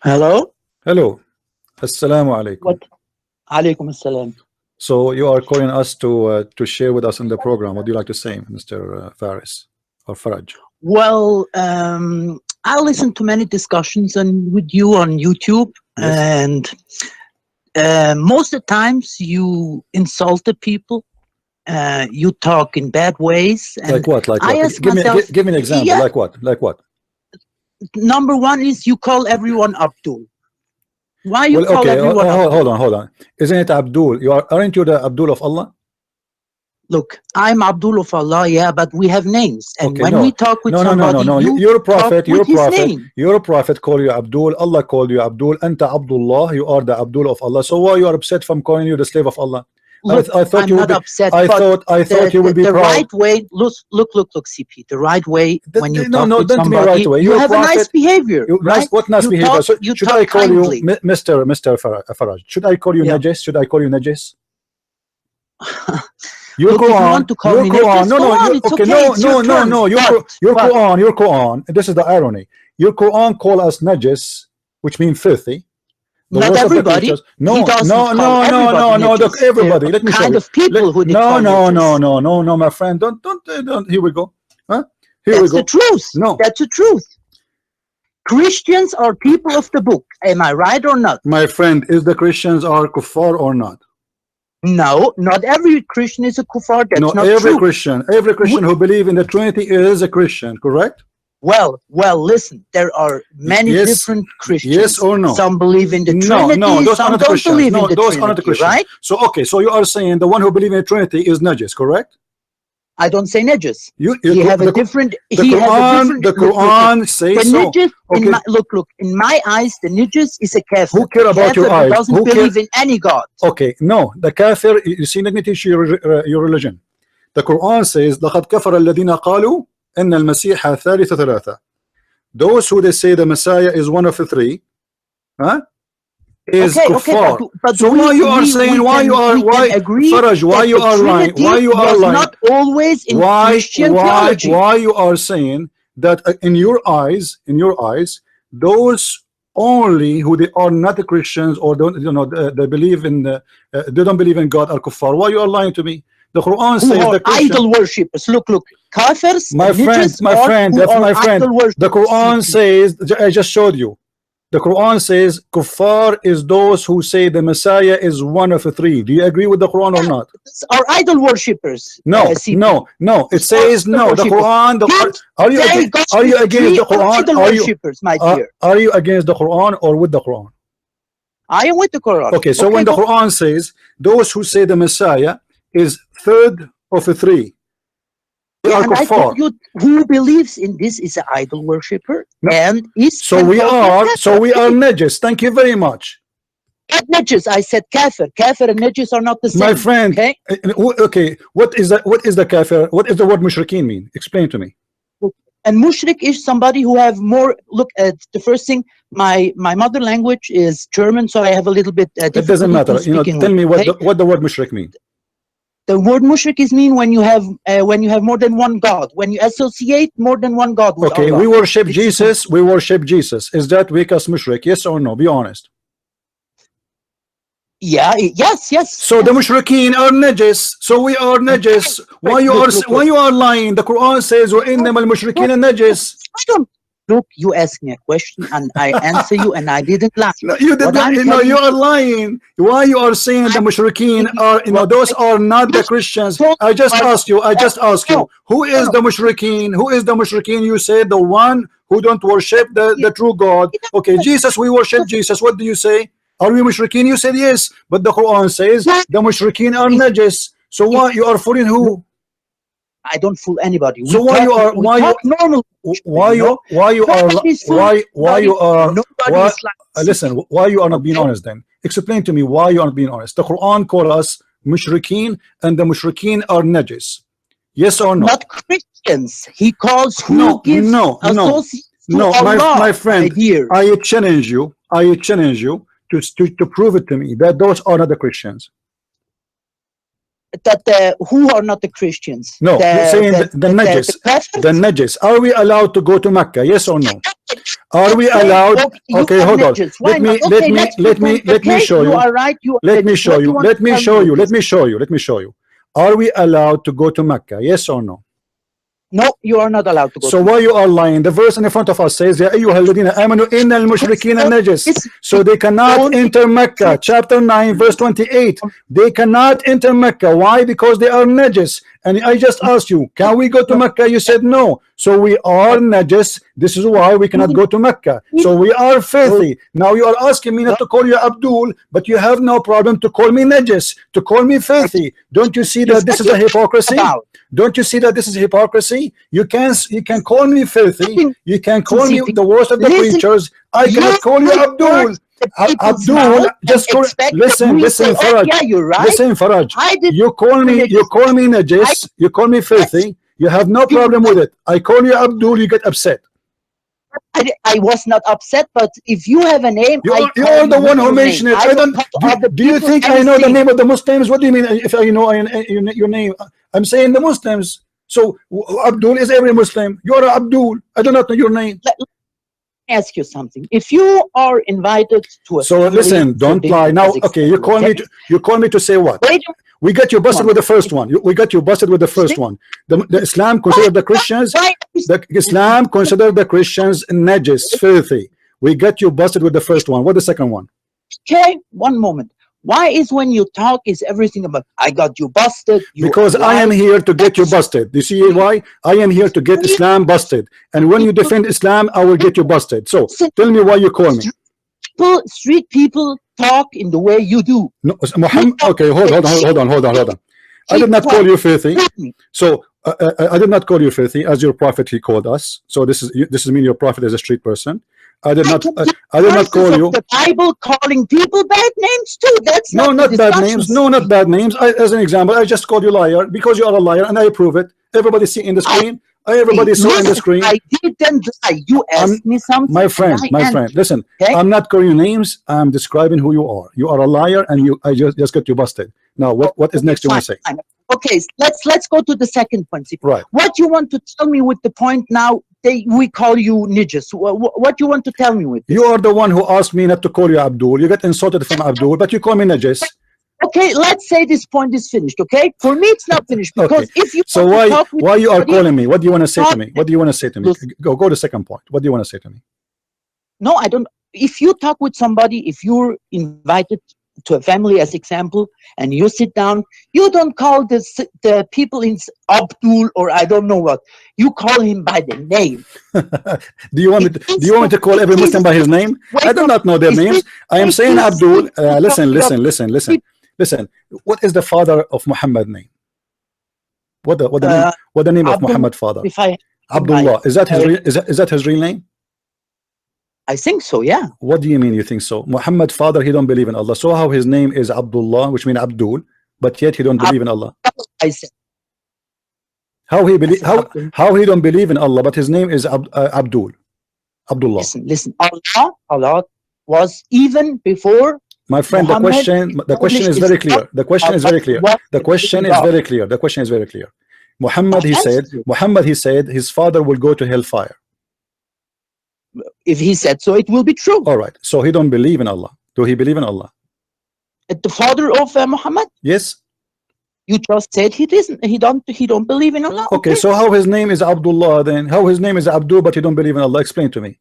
Hello? Hello. Assalamu alaikum. What? Alaikum assalam. So you are calling us to share with us in the program. What do you like to say, Mr. Faris or Faraj? Well, I listen to many discussions with you on YouTube, Yes. and most of the times you insult the people. You talk in bad ways. And Like what? Like I what? ask myself, Give me an example. yeah. Like what? Like what? Number one is you call everyone Abdul. Why you Well, call okay. everyone Abdul? Hold on. Isn't it Abdul? Aren't you the Abdul of Allah? Look, I'm Abdul of Allah, yeah, but we have names. And Okay, when no. we talk with No. somebody, You're a prophet. talk You're a with his prophet. name. You're a prophet. Call you Abdul. Allah called you Abdul. Anta Abdullah. You are the Abdul of Allah. So why you are upset from calling you the slave of Allah? Look, I thought I'm you would not be. upset. I but thought you would be the proud. right way. Look, CP. The right way when you No, talk no, with don't mean somebody, right way. you You're a have a nice prophet. behavior, right? What nice You behavior? talk- So you should talk I call kindly. you Mr. Faraj? Should I call you Yeah. Najis? Should I call you Najis? Your Look, if you Quran, want to call your me Quran. Najis, No, go no, on, it's okay, it's your terms. Your But- Quran, your Quran. This is the irony. Your Quran call us Najis, which means filthy. The Not worst of the everybody. creatures. He No, doesn't no, call no, everybody no. Najis. Look, everybody. There Let me are show kind you. of people who they No, call Najis. no, my friend. Don't. Here we go. Huh? Here we That's go. the truth. No. That's the truth. Christians are people of the book. Am I right or not? My friend, is the Christians are kuffar or not? No, not every Christian is a kuffar. That's No, not every true. Christian who believe in the Trinity is a Christian, correct? Well, listen, there are many Yes. different Christians. Yes or no? Some believe in the No, Trinity, no, those are some not the don't Christians. believe No, in the those are not the Trinity, Christians. right? So okay, so you are saying the one who believe in the Trinity is najis, correct? I don't say najis. You He have a the different. the He has a Quran, different. the Quran says The so. najis, Okay. look, in my eyes, the najis is a kafir. Who care about your Kafir who eyes? doesn't Who believe in any god. Okay, no, the kafir. You see, let me teach you your religion. The Quran says, لَقَدْ كَفَرَ الَّذِينَ قَالُوا إِنَّ الْمَسِيحَ ثَالِثُ ثَلَاثَةٍ. Those who they say the Messiah is one of the three, huh? Is kuffar. But So why you are saying why Faraj, why you are lying? Why you are lying? Not always in Christian theology. Why you are saying that in your eyes, those only who they are not the Christians or don't they believe in they don't believe in God are kuffar? Why you are lying to me? The Quran says the Christian, idol worshippers. Look, kafirs. my friend, the Quran says, I just showed you. The Quran says kuffar is those who say the Messiah is one of the three. Do you agree with the Quran or not? Are idol worshippers? No. It says no. The Quran. Are you against the Quran? Idol worshippers, my dear. Are you against the Quran or with the Quran? I am with the Quran. Okay, so when the Quran says those who say the Messiah is third of the three, they are and I kuffar. told you who believes in this is an idol worshipper and is So we are najis. Thank you very much. Not najis. I said kafir. Kafir and najis are not the same. My friend. Okay. What is the kafir? What does the word mushrikeen mean? Explain to me. And mushrik is somebody who have more. Look at the first thing. My mother language is German, so I have a little bit. It doesn't matter. Tell me what the word mushrik means. The word mushrik is mean when you have more than one god, when you associate more than one god with okay, Allah. we worship Jesus. We worship Jesus. Is that make us mushrik? Yes or no? Be honest. Yeah. Yes. So the mushrikeen are najis. So we are najis. Why you are lying? The Quran says وَإِنَّمَا الْمُشْرِكِينَ نَجِسٌ. Look, you asked me a question and I answer you, and I didn't lie. No, you did not. No, you are lying. Why you are saying the mushrikeen are? Those are not the Christians. I just asked you. Who is the mushrikeen? Who is the mushrikeen? You said the one who don't worship the true God. Okay, Jesus. We worship Jesus. What do you say? Are we mushrikeen? You said yes, but the Quran says the mushrikeen are najis. So why you are fooling who? I don't fool anybody. So why you are listen, why you are not being honest then? Explain to me why you are not being honest. The Quran calls us mushrikeen and the mushrikeen are najis. Yes or no? Not Christians. He calls who no, my friend, I challenge you to prove it to me that those are not the Christians. That who are not the Christians? No, you're saying the najis. The najis. Are we allowed to go to Mecca? Yes or no? Are we allowed? Okay, hold on. Let me show you. You are right. Let me show you. Let me show you. Are we allowed to go to Mecca? Yes or no? No, you are not allowed to go. So why you are lying? The verse in front of us says, "Ya ayyuhal ladina amanu innal mushrikina najas." So they cannot enter Mecca. Chapter 9, verse 28. They cannot enter Mecca. Why? Because they are najas. And I just asked you, can we go to Mecca? You said no. So we are najas. This is why we cannot go to Mecca. So we are filthy. Now you are asking me not to call you Abdul, but you have no problem to call me najas, to call me filthy. Don't you see that this is a hypocrisy? Don't you see that this is hypocrisy? You can call me filthy. You can call me the worst of the creatures. I cannot call you Abdul. Abdul, just call, listen, Faraj. Yeah, you're right. Listen, Faraj. You call me najis. You call me filthy. You have no problem with it. I call you Abdul. You get upset. I was not upset, but if you have a name, you're the one who mentioned it. I don't. Do you think I know the name of the Muslims? What do you mean? If I know your name, I'm saying the Muslims. So Abdul is every Muslim. You're Abdul. I do not know your name. Let me ask you something. If you are invited to a listen, don't lie now. Okay, you call me to say what? We got you busted with the first one. We got you busted with the first one. The Islam considered the Christians. The Islam considered the Christians najis, filthy. We got you busted with the first one. What the second one? Okay, one moment. Why is when you talk is everything about I got you busted? Because I am here to get you busted. You see why? I am here to get Islam busted. And when you defend Islam, I will get you busted. So tell me why you call me. Street people talk in the way you do. No, Muhammad. Okay, hold on. I did not call you filthy. So I did not call you filthy as your prophet. He called us. So this is mean your prophet is a street person. I did not call you. The Bible calling people bad names too. That's no, not bad names. No, not bad names. As an example, I just called you liar because you are a liar, and I prove it. Everybody see in the screen. Everybody saw in the screen. I didn't lie. You asked me something. My friend. Listen, okay? I'm not calling you names. I'm describing who you are. You are a liar, and I just got you busted. Now, what is next you want to say? Okay, let's go to the second point. Right. What you want to tell me with the point now? We call you najis. What you want to tell me with this? You are the one who asked me not to call you Abdul. You get insulted from Abdul, but you call me najis. Okay, let's say this point is finished. Okay, for me it's not finished because if you so why you are calling me? What do you want to say to me? What do you want to say to me? Go to the second point. What do you want to say to me? No, I don't. If you talk with somebody, if you're invited to a family as example, and you sit down, you don't call the people in Abdul or I don't know what. You call him by the name. Do you want me to call every Muslim by his name? I do not know their names. I am saying Abdul. Listen. What is the father of Muhammad name? What the name of Muhammad father? Abdullah. Is that his real name? I think so, yeah. What do you mean you think so? Muhammad father, he don't believe in Allah. So how his name is Abdullah, which means Abdul, but yet he don't believe in Allah. I said. How he don't believe in Allah, but his name is Abdul. Abdullah. Listen. Allah was even before. My friend, Muhammad, the question is very clear. The question is very clear. The question is very clear. Muhammad, he said his father will go to hellfire. If he said so, it will be true. All right. So he don't believe in Allah. Do he believe in Allah? The father of Muhammad? Yes. You just said he doesn't. He don't believe in Allah. Okay. So how his name is Abdullah then? How his name is Abdul, but he don't believe in Allah? Explain to me.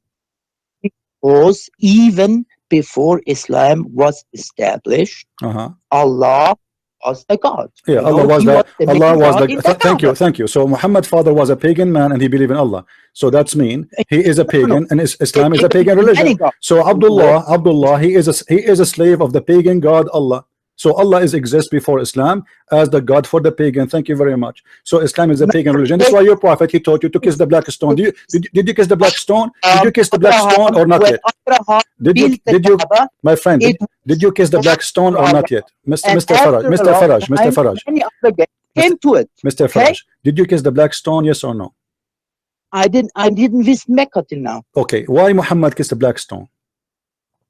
Because even before Islam was established, Allah was a God. Yeah, Allah was the thank you. So Muhammad's father was a pagan man and he believed in Allah. So that's mean he is a pagan and Islam is a pagan religion. So Abdullah, he is a slave of the pagan God Allah. So Allah exists before Islam as the God for the pagan. Thank you very much. So Islam is a pagan religion. That's why your prophet, he taught you to kiss the black stone. Did you kiss the black stone? Did you kiss the black stone or not yet? Did you my friend, did you kiss the black stone or not yet? Mr. Faraj. Came to it. Mr. Faraj, did you kiss the black stone, yes or no? I didn't visit Mecca till now. Okay, why Muhammad kissed the black stone?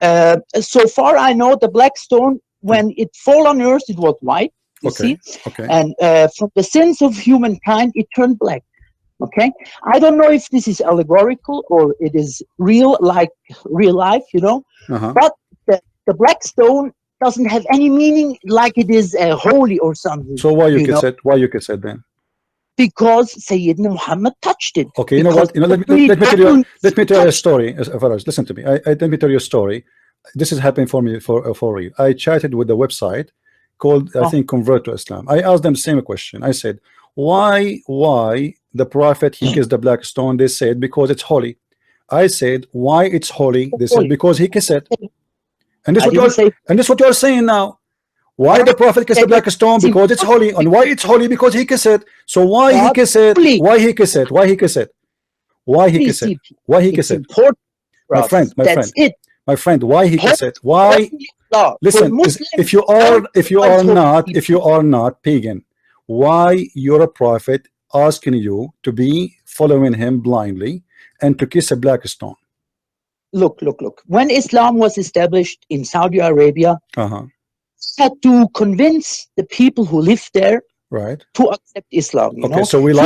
So far I know the black stone, when it fall on earth, it was white. You see? Okay. And from the sins of humankind, it turned black. Okay, I don't know if this is allegorical or it is real, like real life, you know. But the black stone doesn't have any meaning like it is holy or something. So why you kiss it? Why you kiss it then? Because Sayyidina Muhammad touched it. Okay, you know what? You know, let me tell you a story. Faraj, listen to me. Let me tell you a story. This is happening for me for real. I chatted with the website called, I think, Convert to Islam. I asked them the same question. I said, why the Prophet he kissed the black stone? They said because it's holy. I said, why it's holy? They said because he kissed it. And this what you're saying now. Why the Prophet kissed the black stone? Because it's holy. And why it's holy? Because he kissed it. So why he kissed it? Why he kissed it? Why he kissed it? Why he kissed it? Why he kissed it? My friend, my friend, why he kissed it? Why? Listen, if you are not pagan, why your prophet asking you to be following him blindly and to kiss a black stone? Look. When Islam was established in Saudi Arabia, had to convince the people who lived there to accept Islam. You know? So wait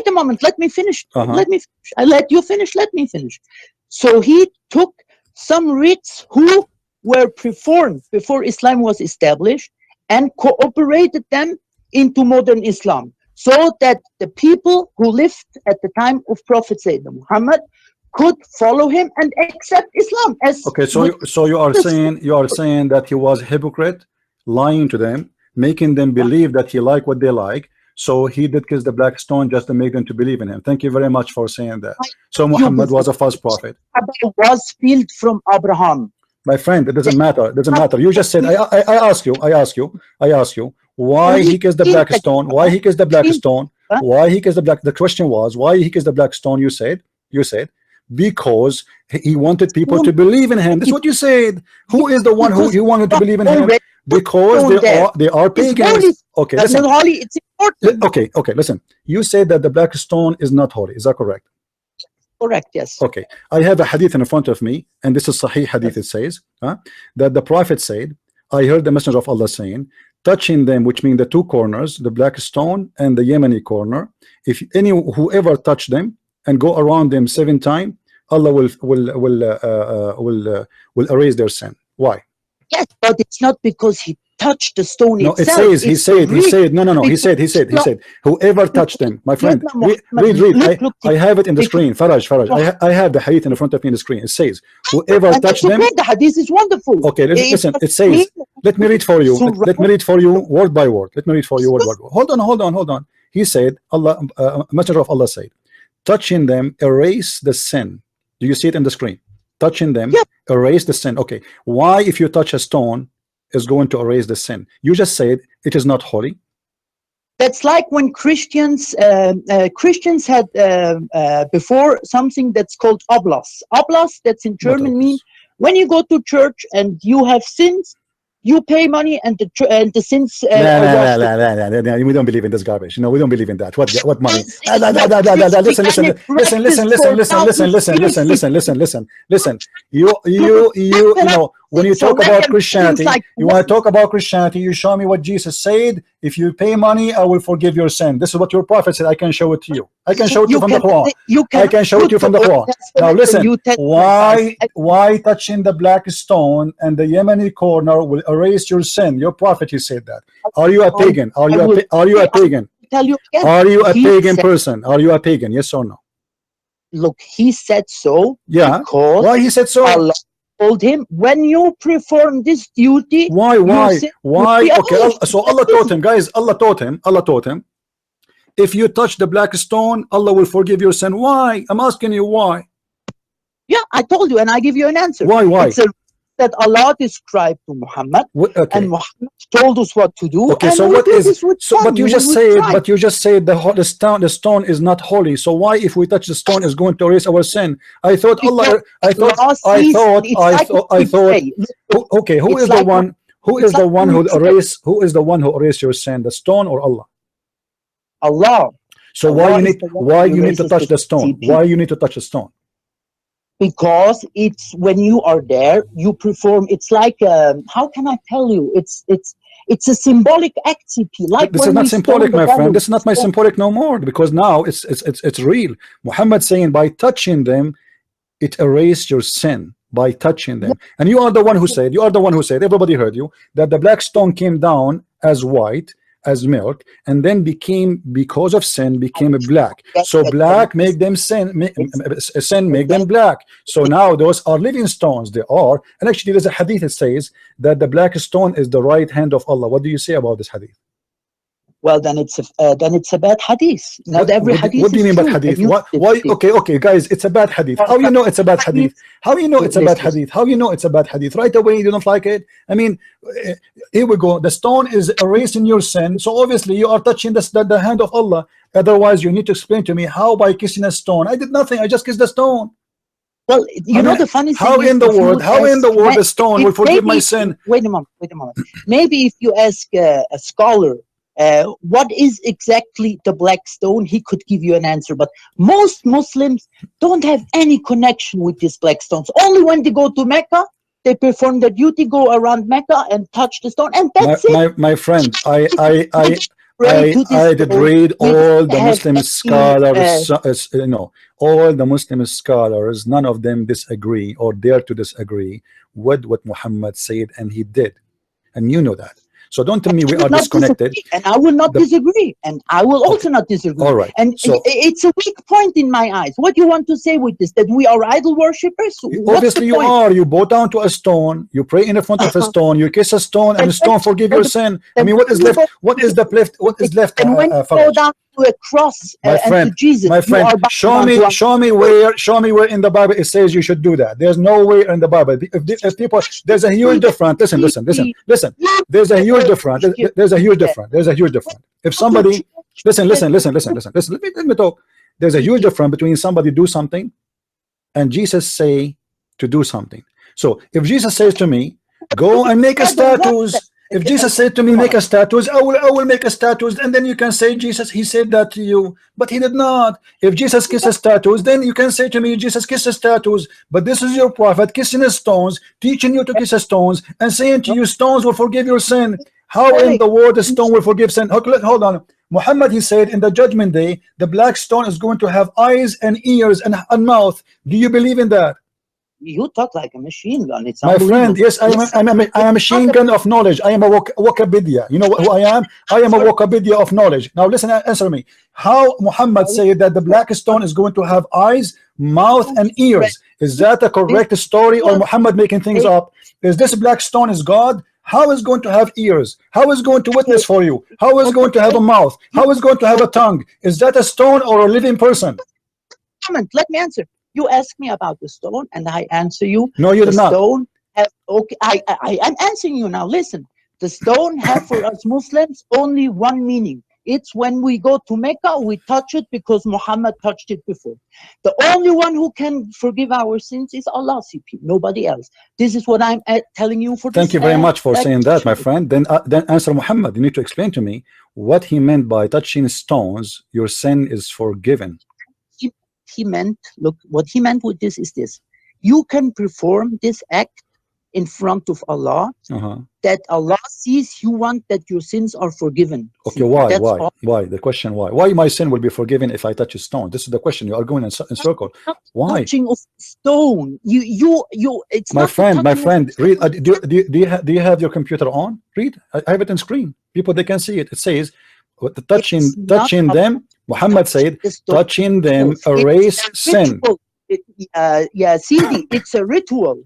a moment. Let me finish. Let me finish. I let you finish. Let me finish. So he took some rites who were performed before Islam was established and cooperated them into modern Islam, so that the people who lived at the time of Prophet Sayyidina Muhammad could follow him and accept Islam. So you are saying that he was a hypocrite, lying to them, making them believe that he liked what they like. So he did kiss the black stone just to make them to believe in him. Thank you very much for saying that. So Muhammad was a false prophet. Was filled from Abraham. My friend, it doesn't matter. It doesn't matter. You just said I ask you why he kissed the black stone. Why he kissed the black stone? Why he kissed the black? The question was why he kissed the black stone. You said because he wanted people to believe in him. That's what you said. Who is the one who you wanted to believe in him? Because they are pagans. Okay, listen. It's important. Okay, listen. You said that the black stone is not holy. Is that correct? Correct, yes. Okay, I have a hadith in front of me, and this is Sahih hadith. It says that the Prophet said, I heard the Messenger of Allah saying, touching them, which means the two corners, the black stone and the Yemeni corner, if whoever touch them and go around them 7 times, Allah will erase their sin. Why? Yes, but it's not because he touched the stone itself. No, it says he said he said whoever touched them, my friend. Read. I have it in the screen. Faraj. I have the hadith in front of me in the screen. It says whoever touched them. The hadith is wonderful. Okay, listen. It says, let me read for you. Let me read for you word by word. Let me read for you word by word. Hold on. He said, Allah, Messenger of Allah said, touching them erase the sin. Do you see it in the screen? Touching them erase the sin. Okay, why if you touch a stone is going to erase the sin? You just said it is not holy. That's like when Christians had before something that's called Oblast. Oblast, that's in German, means when you go to church and you have sins, you pay money and the sins. No, we don't believe in this garbage. No, we don't believe in that. What money? Listen. You know, when you talk about Christianity, you want to talk about Christianity, you show me what Jesus said. If you pay money, I will forgive your sin. This is what your prophet said. I can show it to you. I can show it to you from the Quran. I can show it to you from the Quran. Now listen, why touching the black stone and the Yemeni corner will erase your sin? Your prophet, he said that. Are you a pagan? Are you a pagan? Are you a pagan person? Are you a pagan? Yes or no? Look, he said so. Yeah. Why he said so? Allah told him, when you perform this duty. Why? Okay. So Allah taught him, guys. Allah taught him. If you touch the black stone, Allah will forgive your sin. Why? I'm asking you why. Yeah, I told you, and I give you an answer. Why? It's a that Allah described to Muhammad, and Muhammad told us what to do. Okay, so what is? But you just said the stone is not holy. So why, if we touch the stone, is going to erase our sin? I thought Allah. I thought. Okay, who is the one? Who is the one who erase? Who is the one who erase your sin? The stone or Allah? Allah. So why you need to touch the stone? Why you need to touch the stone? Because it's when you are there, you perform. It's like how can I tell you? It's It's a symbolic act, CP. Like this is not symbolic, my friend. This is not my symbolic no more, because now it's real. Muhammad saying by touching them, it erased your sin by touching them. And you are the one who said, everybody heard you, that the black stone came down as white, as milk, and then became, because of sin, became black. So black make them sin make them black. So now those are living stones. They are. And actually there's a hadith that says that the black stone is the right hand of Allah. What do you say about this hadith? Well, then it's a bad hadith. Not every hadith. What do you mean by hadith? Why? Okay, guys, it's a bad hadith. How you know it's a bad hadith? How you know it's a bad hadith? How you know it's a bad hadith? Right away, you don't like it. I mean, here we go. The stone is erasing your sin, so obviously you are touching the hand of Allah. Otherwise, you need to explain to me how by kissing a stone. I did nothing. I just kissed the stone. Well, you know the funny thing. How in the world the stone will forgive my sin? Wait a moment. Maybe if you ask a scholar, what is exactly the black stone, he could give you an answer. But most Muslims don't have any connection with these black stones. Only when they go to Mecca, they perform the duty, go around Mecca and touch the stone, and that's it. My friend, I did read all the Muslim scholars, all the Muslim scholars, none of them disagree or dare to disagree with what Muhammad said, and he did, and you know that. So don't tell me we are disconnected. And I will not disagree. And I will also not disagree. All right. And so, it's a weak point in my eyes. What do you want to say with this? That we are idol worshippers? Obviously you are. You bow down to a stone. You pray in front of a stone. You kiss a stone, and the stone forgive your sin. I mean, what is left? What is left? And when you go down to a cross and to Jesus, my friend, show me where in the Bible it says you should do that. There's nowhere in the Bible. If people, there's a huge difference. Listen. There's a huge difference. There's a huge difference. If somebody, listen. Let me talk. There's a huge difference between somebody do something and Jesus say to do something. So if Jesus says to me, go and make a status. If Jesus said to me, make a status, I will make a status, and then you can say, Jesus, he said that to you, but he did not. If Jesus kissed a status, then you can say to me, Jesus kissed a status, but this is your prophet kissing his stones, teaching you to kiss his stones, and saying to you, stones will forgive your sin. How in the world a stone will forgive sin? Hold on. Muhammad, he said, in the judgment day, the black stone is going to have eyes and ears and a mouth. Do you believe in that? You talk like a machine gun. It's my friend. Yes, I am a machine gun of knowledge. I am a Wikipedia. You know who I am? I am a Wikipedia of knowledge. Now listen, answer me. How Muhammad said that the black stone is going to have eyes, mouth, and ears? Is that a correct story, or Muhammad making things up? Is this black stone is God? How is going to have ears? How is going to witness for you? How is going to have a mouth? How is going to have a tongue? Is that a stone or a living person? Let me answer. You ask me about the stone, and I answer you. No, you did not. Stone has, okay, I am answering you now. Listen, the stone has for us Muslims only one meaning. It's when we go to Mecca, we touch it because Muhammad touched it before. The only one who can forgive our sins is Allah, CP, nobody else. This is what I'm telling you for this. Thank you very much for saying that, my friend. Then answer Muhammad. You need to explain to me what he meant by touching stones, your sin is forgiven. He meant, look, what he meant with this is this: you can perform this act in front of Allah, that Allah sees you want that your sins are forgiven. Okay, why? The question why my sin will be forgiven if I touch a stone? This is the question. You are going in circle. Why? Touching of stone. It's my friend. Read. Do you have your computer on? Read. I have it on screen. People, they can see it. It says, touching them. Muhammad said, touching them erase sin. Yeah, CD, it's a ritual.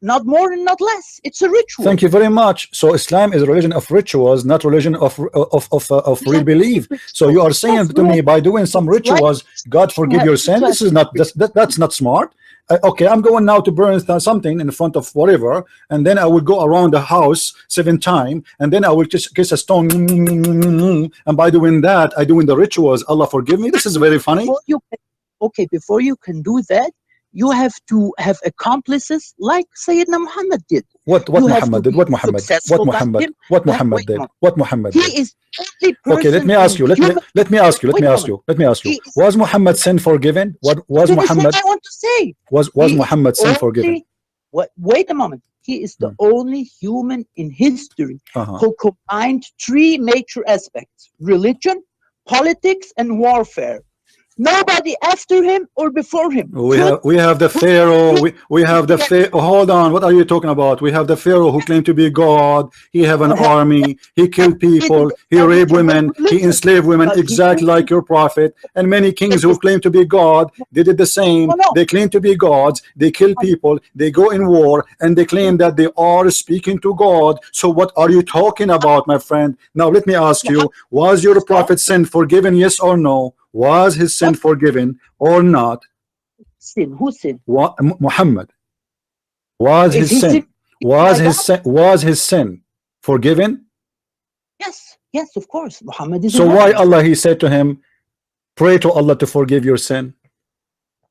Not more and not less. It's a ritual. Thank you very much. So Islam is a religion of rituals, not religion of real belief. So you are saying to me, by doing some rituals, God forgive your sin? This is not, that's not smart. Okay, I'm going now to burn something in front of whatever, and then I will go around the house 7 times, and then I will just kiss a stone, and by doing that, I doing the rituals. Allah forgive me. This is very funny. Before you can do that, you have to have accomplices like Sayyidina Muhammad did. What Muhammad did? What Muhammad did? What Muhammad did? He is okay, let me ask you. Let me ask you. Was Muhammad's sin forgiven? What was Muhammad? I want to say. Was Muhammad's sin forgiven? Wait a moment. He is the only human in history who combined three major aspects: religion, politics, and warfare. Nobody after him or before him. We have the Pharaoh. We have the Pharaoh. Hold on. What are you talking about? We have the Pharaoh who claimed to be God. He have an army. He killed people. He raped women. He enslaved women, exactly like your prophet. And many kings who claim to be God, they did the same. They claim to be gods. They kill people. They go in war, and they claim that they are speaking to God. So what are you talking about, my friend? Now let me ask you: was your prophet's sin forgiven? Yes or no? Was his sin forgiven or not? Sin. Who sinned? Muhammad. Was his sin? Was his sin forgiven? Yes, yes, of course. Muhammad is. So why Allah he said to him, pray to Allah to forgive your sin?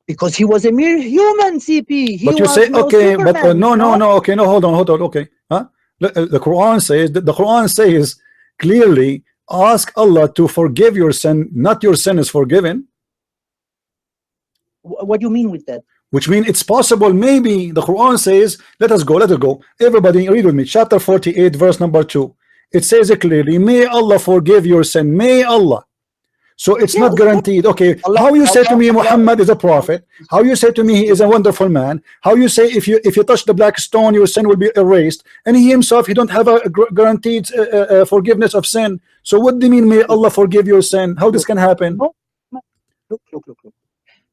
Because he was a mere human, CP. But you say okay, but no. Okay, no, hold on. Okay, huh? The Quran says clearly, ask Allah to forgive your sin, not your sin is forgiven. What do you mean with that? Which means it's possible, maybe the Quran says, let us go. Everybody read with me, chapter 48, verse number 2. It says it clearly, may Allah forgive your sin, may Allah. So it's not guaranteed. Okay, how you say to me Muhammad is a prophet? How you say to me he is a wonderful man? How you say if you touch the black stone your sin will be erased? And he himself, he don't have a guaranteed forgiveness of sin. So what do you mean may Allah forgive your sin? How this can happen? Look.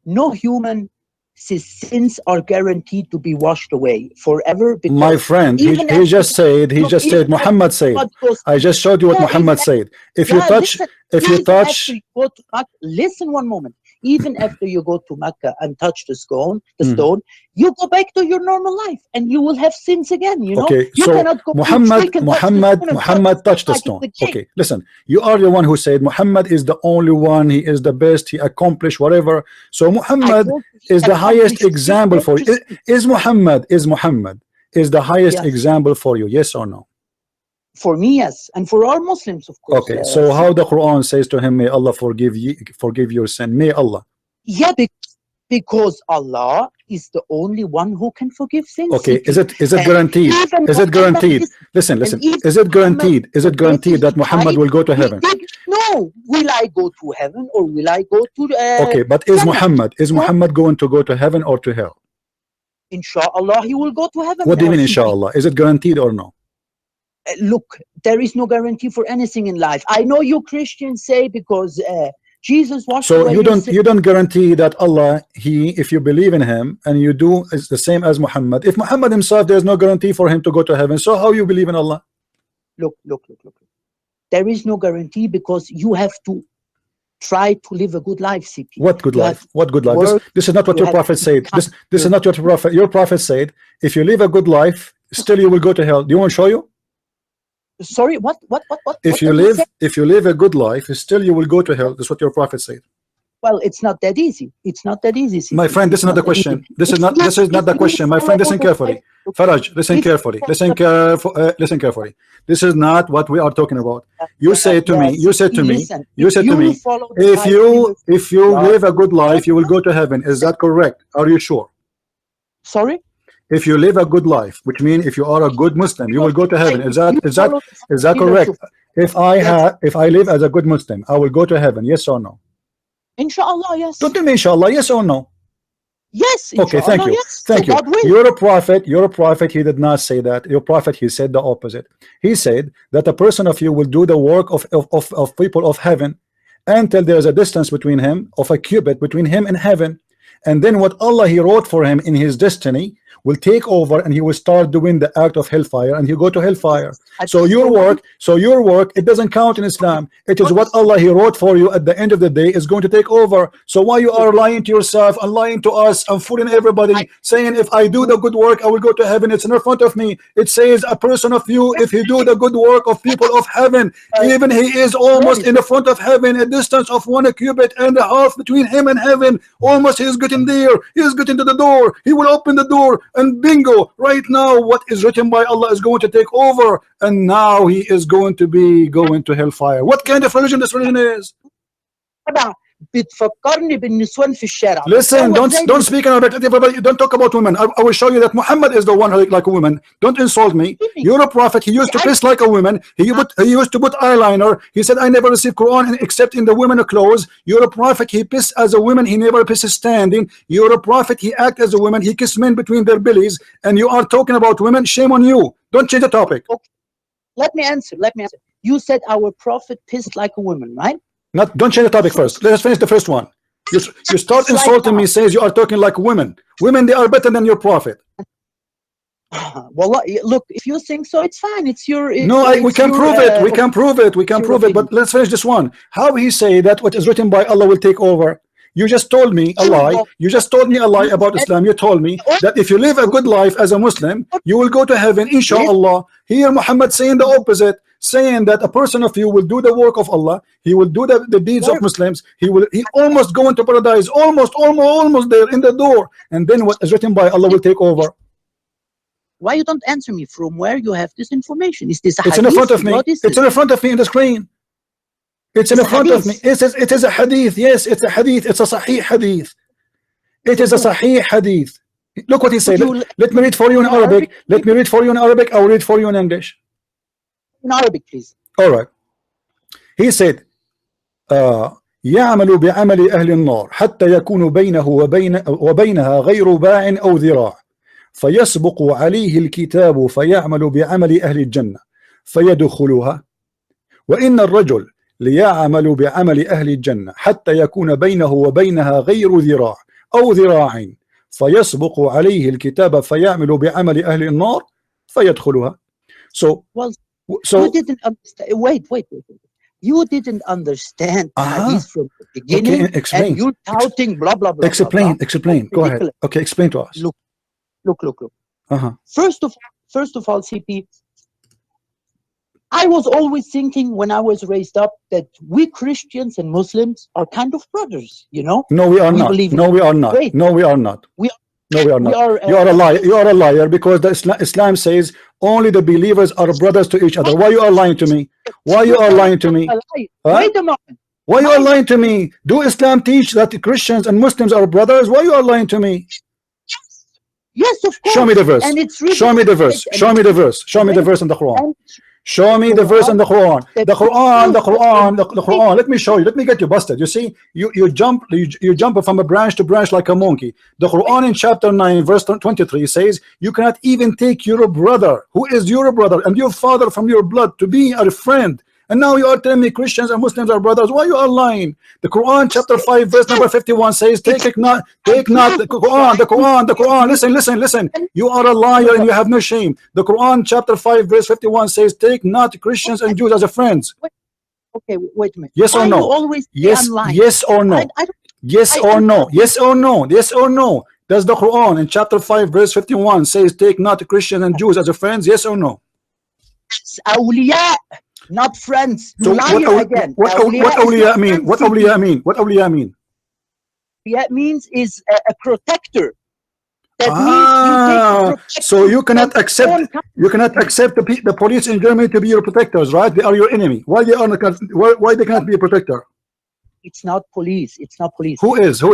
No human sins are guaranteed to be washed away forever. My friend, he just said Muhammad said. I just showed you what Muhammad said. If you touch, listen one moment. Even after you go to Mecca and touch the stone, you go back to your normal life, and you will have sins again. You know. Okay, you so cannot go Muhammad touched the stone. Okay, listen. You are the one who said Muhammad is the only one. He is the best. He accomplished whatever. So Muhammad is the highest example for you. Is Muhammad the highest example for you? Yes or no? For me, yes, and for all Muslims, of course. Okay, so how the Quran says to him, may Allah forgive your sin, may Allah. Yeah, because Allah is the only one who can forgive sins. Okay, is it guaranteed? Is it guaranteed? Listen. Is it guaranteed? Is it guaranteed that Muhammad will go to heaven? No. Will I go to heaven or will I go to? Okay, but is Muhammad going to go to heaven or to hell? Inshallah, he will go to heaven. What do you mean, inshallah? Is it guaranteed or no? Look, there is no guarantee for anything in life. I know you Christians say because Jesus washed so away you don't guarantee that Allah, if you believe in him and you do is the same as Muhammad. If Muhammad himself, there's no guarantee for him to go to heaven, so how you believe in Allah? Look. There is no guarantee because you have to try to live a good life, CP. What good life? What good life? This is not what your prophet said. This is not what your prophet said. If you live a good life, still you will go to hell. Do you want to show you? Sorry, what? If you live a good life, still you will go to hell. That's what your prophet said. Well, it's not that easy. It's not that easy. My friend, this is not the question. This is not the question. My friend, listen carefully. Faraj, listen carefully. Listen carefully. This is not what we are talking about. You said to me, if you live a good life, you will go to heaven. Is that correct? Are you sure? Sorry? If you live a good life, which means if you are a good Muslim, you will go to heaven. Is that correct? If I live as a good Muslim, I will go to heaven. Yes or no? Inshallah, yes. Don't tell me inshallah, yes or no? Yes. Okay, thank you. Yes. Thank you. You're a prophet. He did not say that. Your prophet, he said the opposite. He said that a person of you will do the work of people of heaven until there's a distance between him, of a cubit between him and heaven. And then what Allah he wrote for him in his destiny will take over, and he will start doing the act of hellfire, and he'll go to hellfire. So your work, it doesn't count in Islam. It is what Allah he wrote for you at the end of the day is going to take over. So why you are lying to yourself and lying to us and fooling everybody, saying if I do the good work I will go to heaven? It's in front of me. It says a person of you, if he do the good work of people of heaven, even he is almost in the front of heaven, a distance of 1.5 cubits between him and heaven. Almost he is getting there. He is getting to the door. He will open the door, and bingo, right now what is written by Allah is going to take over, and now he is going to be going to hellfire. What kind of religion this religion is? بتفكرني بالنسوان في الشارع. Listen, don't speak in Arabic. Everybody, don't talk about women. I will show you that Muhammad is the one who like a woman. Don't insult me. You're a prophet. He used to dress like a woman. He used to put eyeliner. He said, I never received Quran except in the women clothes. You're a prophet. He pissed as a woman. He never pisses standing. You're a prophet. He act as a woman. He kissed men between their bellies. And you are talking about women. Shame on you. Don't change the topic. Okay. Let me answer. You said our prophet pissed like a woman, right? Don't change the topic first. Let's finish the first one. You start insulting me, says you are talking like women. Women, they are better than your prophet. Well, look, if you think so, it's fine. It's your. We can prove it. We can prove it. We can prove it. But let's finish this one. How he say that what is written by Allah will take over? You just told me a lie. You just told me a lie about Islam. You told me that if you live a good life as a Muslim, you will go to heaven, inshallah. Here, Muhammad saying the opposite, saying that a person of you will do the work of Allah. He will do the deeds of Muslims. He almost go into paradise, almost there in the door. And then what is written by Allah will take over. Why you don't answer me? From where you have this information? Is this a It's hadith? in front of me. It's in front of me in the screen. It's in front of me. It is a hadith. Yes, it's a hadith. It's a sahih hadith. It is a sahih hadith. Look what he said. Let me read for you in Arabic. Let me read for you in Arabic. I'll read for you in English. In Arabic, please. All right. He said, يعمل بعمل أهل النار حتى يكون بينه وبينها غير باع أو ذراع فيسبق عليه الكتاب فيعمل بعمل أهل الجنة فيدخلها وإن الرجل ليعمل بعمل أهل الجنة حتى يكون بينه وبينها غير ذراع أو ذراع فيسبق عليه الكتاب فيعمل بعمل أهل النار فيدخلها. So you didn't understand. Wait. You didn't understand hadith from the beginning. Okay, explain. And you're touting blah blah blah. Explain. Go ahead. Okay, explain to us. Look. First of all, CP, I was always thinking when I was raised up that we Christians and Muslims are kind of brothers, you know? No, we are not. No, we are not. No, we are not. No, we are not. You are a liar. You are a liar because the Islam says only the believers are brothers to each other. Why you are lying to me? Why you are lying to me? Wait a moment. Why you are lying to me? Do Islam teach that Christians and Muslims are brothers? Why you are lying to me? Yes, of course. Show me the verse. And it's really show me the verse. Show me the verse. Show me the verse in the Quran. Show me the verse in the Quran. The Quran. Let me show you. Let me get you busted. You see, you jump from a branch to branch like a monkey. The Quran in chapter 9 verse 23 says you cannot even take your brother, who is your brother and your father from your blood, to be a friend. And now you are telling me Christians and Muslims are brothers. Why you are lying? The Quran chapter 5 verse number 51 says take not the Quran. Listen. You are a liar and you have no shame. The Quran chapter 5 verse 51 says take not Christians and Jews as a friends. Okay, wait a minute. Yes or no? Yes or no? Yes or no? Yes or no? Yes or no? Does the Quran in chapter 5 verse 51 says take not Christians and Jews as a friends? Yes or no? Awliya, not friends. So what awliya mean? What awliya mean? What awliya mean? Awliya means is a protector. That means you take so you cannot accept the police in Germany to be your protectors, right? They are your enemy. Why they they cannot be a protector? It's not police. It's not police. Who is the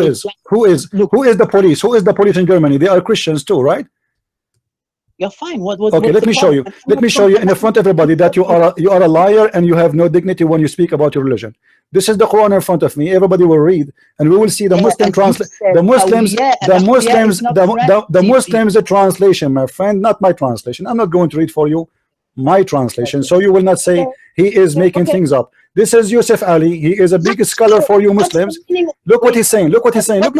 police? Who is the police in Germany? They are Christians too, right? You're fine. Okay, let me show you. Let me show you in front of everybody that you are a liar and you have no dignity when you speak about your religion. This is the Quran in front of me. Everybody will read, and we will see the Muslim translation. The Muslims the translation, my friend, not my translation. I'm not going to read for you my translation, so you will not say he is making things up. This is Yusuf Ali. He is a big scholar for you Muslims. Look what he's saying. Look what he's saying. Look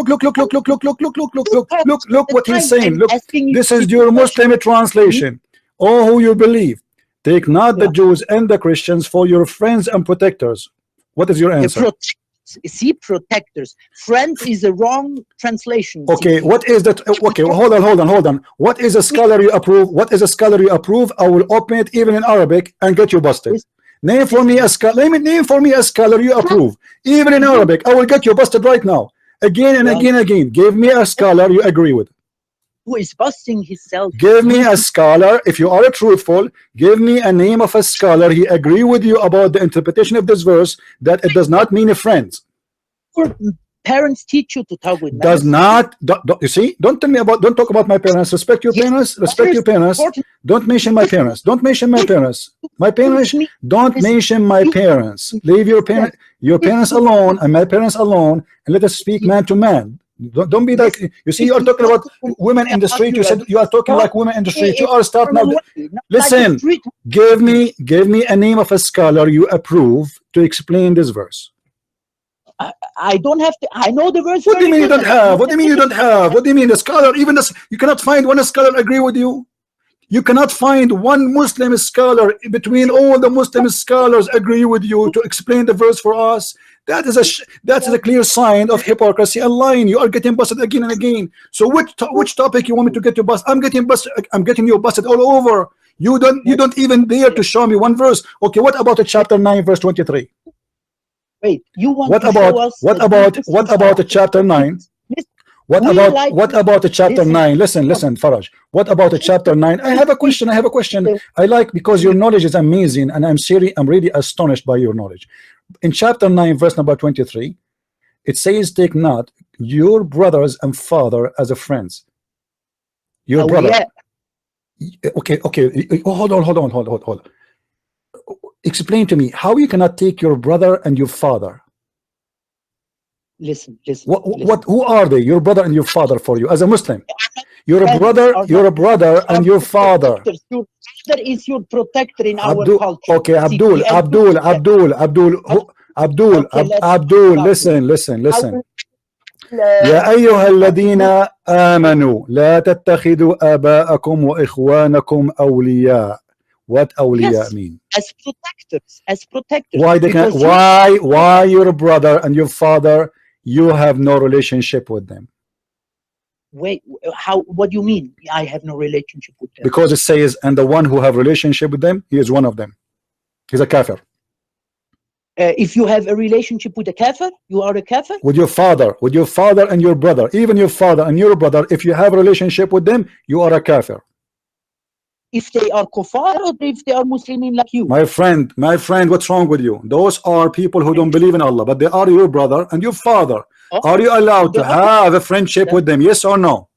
what he's saying. Look, this is your Muslim translation. Oh, who you believe. Take not the Jews and the Christians for your friends and protectors. What is your answer? See, protectors. Friend is a wrong translation. Okay, what is that? Okay, hold on. What is a scholar you approve? What is a scholar you approve? I will open it even in Arabic and get you busted. Name for me a scholar. Name for me a scholar you approve, even in Arabic. I will get you busted right now, again and again. Give me a scholar you agree with. Who is busting himself? Give me a scholar. If you are truthful, give me a name of a scholar he agree with you about the interpretation of this verse, that it does not mean a friend. your parents teach you to talk with men? Does not. You see? Don't tell me about. Don't talk about my parents. Respect your parents. Respect your parents. Don't mention my parents. Don't mention my parents. My parents. Don't mention my parents. Leave your parents alone, and my parents alone, and let us speak man to man. Don't be like, you see, you are talking about women in the street. You said you are talking like women in the street. You are starting now. Listen, give me a name of a scholar you approve to explain this verse. I don't have to. I know the verse. What do you mean you don't have? What do you mean you don't have? What do you mean the scholar? Even this, you cannot find one scholar agree with you. You cannot find one Muslim scholar between all the Muslim scholars agree with you to explain the verse for us. That is a clear sign of hypocrisy and lying. You are getting busted again and again. So which topic you want me to get you busted? I'm getting busted. I'm getting you busted all over. You don't even dare to show me one verse. Okay, what about the chapter 9 verse 23? Wait, you want what to about show us what about the chapter 9? What about the chapter 9? Listen, Faraj. What about the chapter 9? I have a question. I like, because your knowledge is amazing, and I'm really astonished by your knowledge. In chapter 9, verse number 23, it says, "Take not your brothers and father as a friends." Your brother. Yeah. Okay. Oh, hold on. Explain to me how you cannot take your brother and your father. Listen. Who are they? Your brother and your father for you as a Muslim. You're a brother and your father. That is your protector in our culture. Okay, Abdul. Listen. يا أيها الذين آمنوا لا تتخذوا آباءكم وإخوانكم أولياء. What awliya mean? As protectors. Why they can? Why your brother and your father, you have no relationship with them? Wait, how? What do you mean? I have no relationship with them? Because it says, and the one who have relationship with them, he is one of them. He's a kafir. If you have a relationship with a kafir, you are a kafir. With your father and your brother, even your father and your brother, if you have a relationship with them, you are a kafir. If they are kuffar or if they are Muslimin like you. My friend, what's wrong with you? Those are people who don't believe in Allah, but they are your brother and your father. Okay. Are you allowed to have a friendship with them? Yes or no?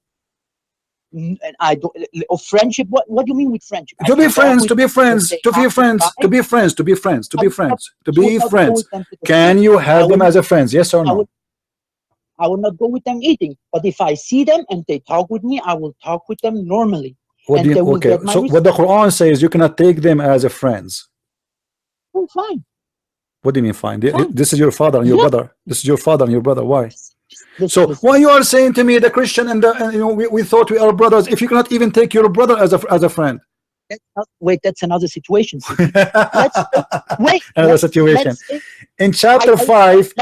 I don't. Friendship. What do you mean with friendship? To be friends. Can you have them as a friends? Yes or no? I will not go with them eating, but if I see them and they talk with me, I will talk with them normally. Okay, so what the Quran says, you cannot take them as a friends. Oh, fine. What do you mean fine? This is your father and your brother. This is your father and your brother. Why? So why you are saying to me the Christian and we thought we are brothers, if you cannot even take your brother as a friend? Wait, that's another situation. Another situation. In chapter 5,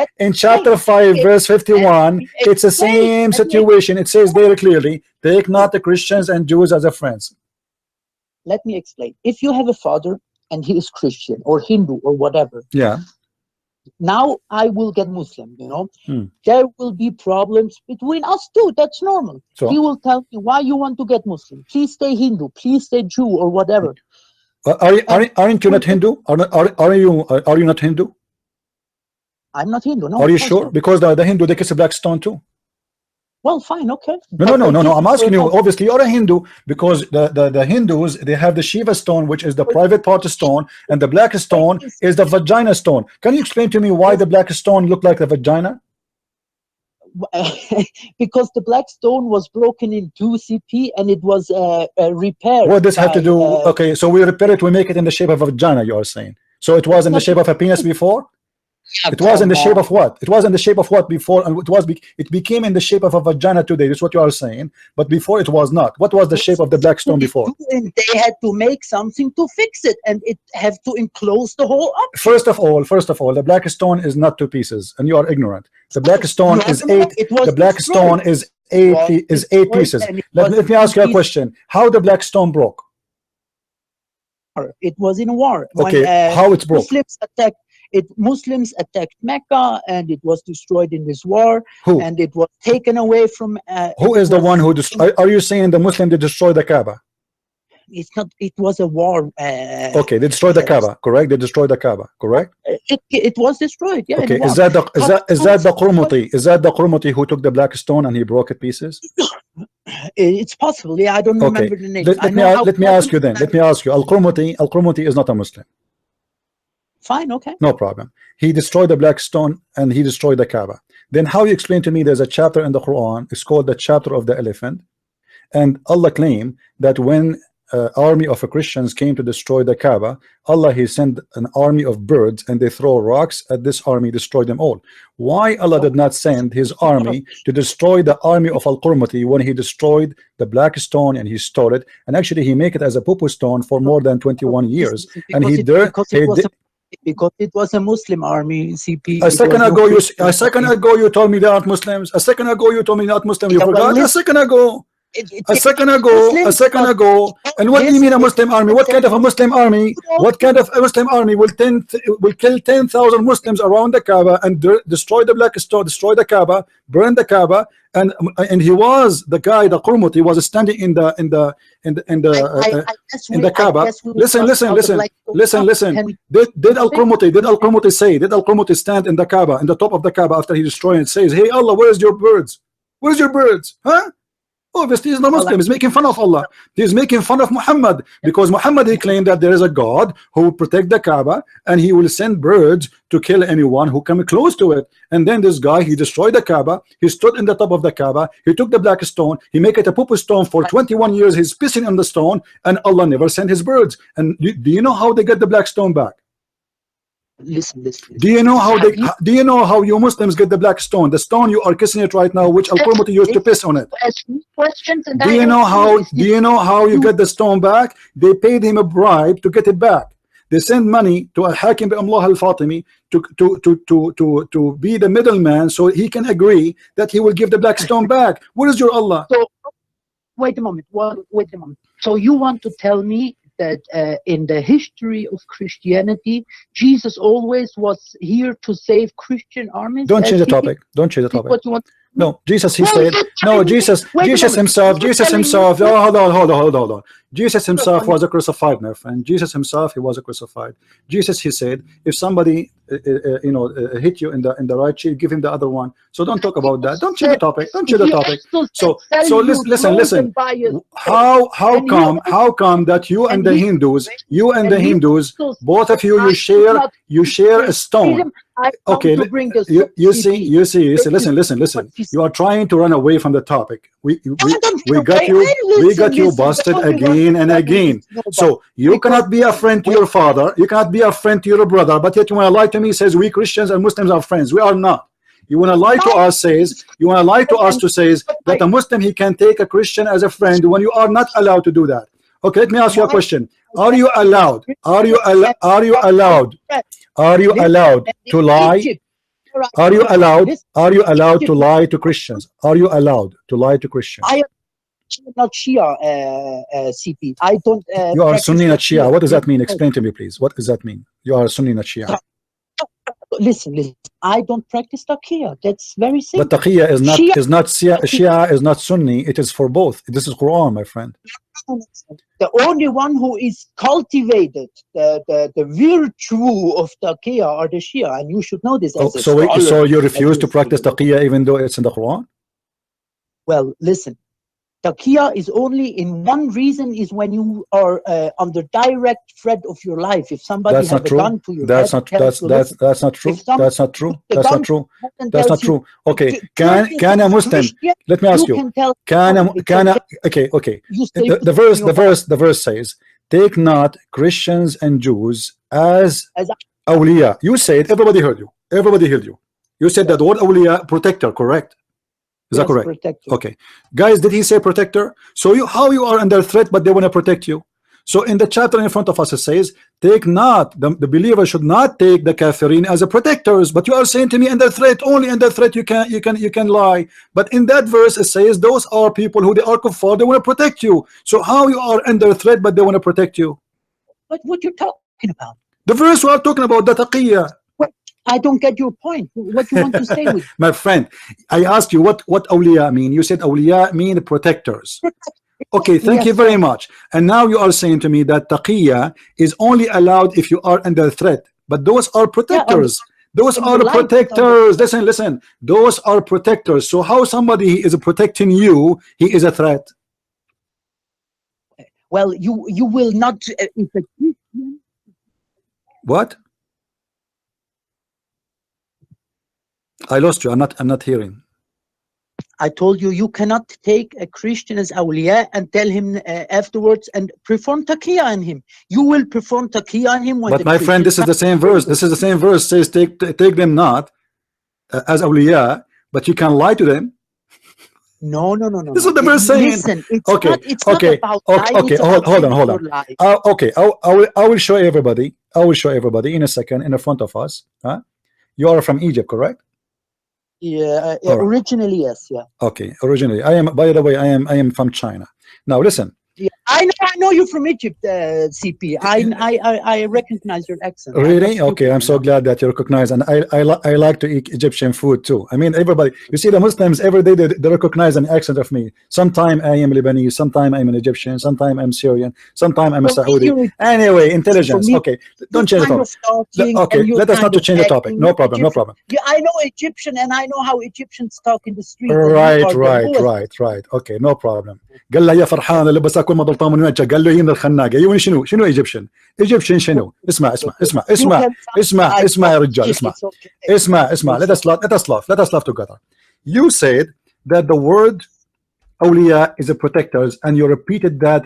verse 51, it's the same situation. It says very clearly, take not the Christians and Jews as a friends. Let me explain. If you have a father and he is Christian or Hindu or whatever, yeah. Now I will get Muslim, there will be problems between us too. That's normal. So he will tell me, why you want to get Muslim? Please stay Hindu, please stay Jew or whatever. Aren't you not Hindu? Are you not Hindu? I'm not Hindu. No. Are you sure? Because the Hindu, they kiss a black stone too. Well, fine, okay. No. I'm asking you. Obviously, you're a Hindu because the Hindus, they have the Shiva stone, which is the private part stone, and the black stone is the vagina stone. Can you explain to me why the black stone looked like the vagina? Because the black stone was broken in 2 CP and it was repaired. What does this have to do? Okay, so we repair it. We make it in the shape of a vagina. You are saying so? It was in the shape of a penis before. It was in the shape of what? It was in the shape of what before, and it became in the shape of a vagina today. That's what you are saying. But before it was not. What was the shape of the black stone before? They had to make something to fix it, and it have to enclose the whole up. First of all, the black stone is not 2 pieces, and you are ignorant. The black stone is 8. The black stone is 8 pieces. Let me ask you a question. How the black stone broke? It was in a war. Okay, how it broke? Muslims attacked Mecca, and it was destroyed in this war. Who? And it was taken away from. Who is the one who destroyed? Are you saying the Muslim did destroy the Kaaba? It's not. It was a war. Okay, they destroyed the Kaaba, correct? They destroyed the Kaaba, correct? It was destroyed. Yeah. Okay, is that the Qurmuti? Is that the Qurmuti who took the black stone and he broke it pieces? It's possible. Yeah, I don't remember the name. Let me ask you then. Let me ask you. Al-Qurmuti is not a Muslim. Fine. Okay. No problem. He destroyed the black stone and he destroyed the Kaaba. Then how you explain to me there's a chapter in the Quran, it's called the chapter of the elephant, and Allah claimed that when army of Christians came to destroy the Kaaba, Allah he sent an army of birds and they throw rocks at this army, destroyed them all. Why Allah did not send his army to destroy the army of Al-Qurmuti when he destroyed the black stone and he stole it, and actually he make it as a pupu stone for more than 21 years, and because it was a Muslim army, CP. A second ago you told me they aren't Muslims. A second ago you told me not Muslim. You forgot a second ago. A second ago. And what do you mean a Muslim army? What kind of a Muslim army? What kind of a Muslim army will kill 10,000 Muslims around the Kaaba and destroy the black stone, destroy the Kaaba, burn the Kaaba, and he was the guy, the Qurmuti was standing in the Kaaba. Listen. Did Al-Qurmuti stand in the Kaaba, in the top of the Kaaba after he destroyed it, says, "Hey Allah, where's your birds? Where's your birds?" Huh? Obviously he's not Muslim. He's making fun of Allah. He's making fun of Muhammad, because Muhammad he claimed that there is a God who will protect the Kaaba and he will send birds to kill anyone who come close to it. And then this guy, he destroyed the Kaaba, he stood in the top of the Kaaba, he took the black stone, he make it a pupu stone for 21 years, he's pissing on the stone, and Allah never sent his birds. And do you know how they get the black stone back? Listen. Do you know how you Muslims get the black stone, the stone you are kissing it right now, which Al-Qurmuti used to piss on it? Do you know how you get the stone back? They paid him a bribe to get it back. They send money to Al-Hakim bi-Amlah al-Fatimi to be the middleman so he can agree that he will give the black stone back. Where is your Allah? So, wait a moment. So you want to tell me that in the history of Christianity, Jesus always was here to save Christian armies? Don't change the topic. What you want? No, Jesus, he said, no, Jesus himself, oh, hold on. Jesus himself was a crucified, my friend. Jesus himself, he was a crucified. Jesus, he said, if somebody, hit you in the right cheek, give him the other one. So don't talk about that. Don't change the topic. So listen. How come that you and the Hindus, both of you share a stone? Okay, you see, listen. You are trying to run away from the topic. We got you busted again and again. So you cannot be a friend to your father, you cannot be a friend to your brother, but yet you want to lie to me, says we Christians and Muslims are friends. We are not. You want to lie to us, to say that a Muslim, he can take a Christian as a friend when you are not allowed to do that. Okay, let me ask you a question. Are you allowed to lie? Are you allowed to lie to Christians? Are you allowed to lie to Christians? I am not Shia, CP. I don't. You are Sunni, not Shia. What does that mean? Explain to me, please. What does that mean? You are Sunni, not Shia. Listen. I don't practice taqiyya. That's very simple. But taqiyya is not Shia is not Sunni. It is for both. This is Quran, my friend. The only one who is cultivated the virtue of taqiyya are the Shia, and you should know this. So you refuse to practice taqiyya even though it's in the Quran? Well, listen. Taqiyya is only in one reason, is when you are under direct threat of your life. If somebody has a gun to your head, that's not true. Okay, can a Muslim? Let me ask you. Okay. The verse says, "Take not Christians and Jews as awliya." You said, everybody heard you. You said that the word awliya, protector, correct? Is that correct? Protector. Okay, guys, did he say protector? So how you are under threat, but they want to protect you? So in the chapter in front of us, it says, take not, the believer should not take the kafirin as a protectors. But you are saying to me, under threat, only under threat you can lie. But in that verse it says, those are people who they are kuffar, they want to protect you. So how you are under threat, but they want to protect you? What you're talking about? The verse we are talking about, the taqiyya. I don't get your point. What you want to say with my friend, I asked you what awliya mean. You said awliya mean protectors. Okay, thank you Yes, very much. And now you are saying to me that taqiyya is only allowed if you are under threat. But those are yeah, protectors. Those when are your life is on the protectors. Listen, listen. Those are protectors. So how somebody is protecting you, he is a threat? well, you will not if a Christian, What? I lost you. I'm not hearing. I told you, you cannot take a Christian as awliya and tell him afterwards and perform taqiyya on him. You will perform taqiyya on him when But the my friend, Christian this is the comes. same verse. This is the same verse says take them not as awliya, but you can lie to them. No, no, no, no, This no. is the verse saying. Listen, it's Okay, not okay, about okay, lying. okay. It's about Hold on, telling hold your on. lie. Okay, I will show everybody. I will show everybody in a second in the front of us. Huh? You are from Egypt, correct? Yeah, All right. originally, yes, yeah. Okay, originally I am. By the way, I am from China. Now listen. Yeah, I know you're from Egypt, CP. I recognize your accent. I'm not Really? stupid, Okay, I'm you so know. glad that you recognize, and I like to eat Egyptian food too. I mean, everybody, you see, the Muslims every day they recognize an accent of me. Sometime I am Lebanese, sometime I'm an Egyptian, sometime I'm Syrian, sometime I'm a For me, Saudi. you're Anyway, for intelligence. me, Okay, you're don't change the kind topic. of talking Okay, and you're let us not kind to of change the topic. acting No like problem, no Egyptian. problem. Yeah, I know Egyptian and I know how Egyptians talk in the street, and you Right, are the right, lowest. right, right. Okay, no problem. قال له يا فرحان اللي بس اكون ما ضلطان من وجهك قال له هي من الخناقه يوني شنو ايجيبشن ايجيبشن شنو اسمع اسمع اسمع You اسمع can اسمع I اسمع يا رجال اسمع it's okay. اسمع It's let us laugh together. You said that the word awliya is a protectors and you repeated that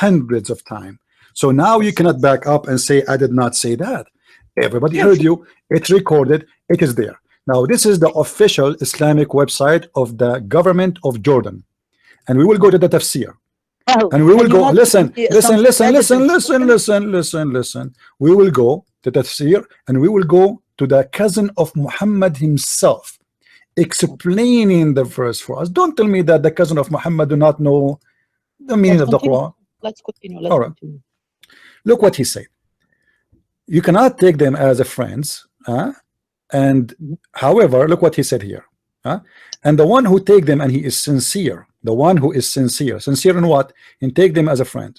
hundreds of times. So now you cannot back up and say I did not say that. Everybody heard you. It's recorded. It is there. Now this is the official Islamic website of the government of Jordan. And we will go to the tafsir. well, And we will can you go, not listen, give me listen, some listen, listen, evidence? listen. We will go to tafsir and we will go to the cousin of Muhammad himself, explaining the verse for us. Don't tell me that the cousin of Muhammad do not know the meaning Let's of the continue. Quran. Let's continue. All right. Look what he said. You cannot take them as a friends. And however, look what he said here. And the one who take them and he is sincere, the one who is sincere in what? And take them as a friend.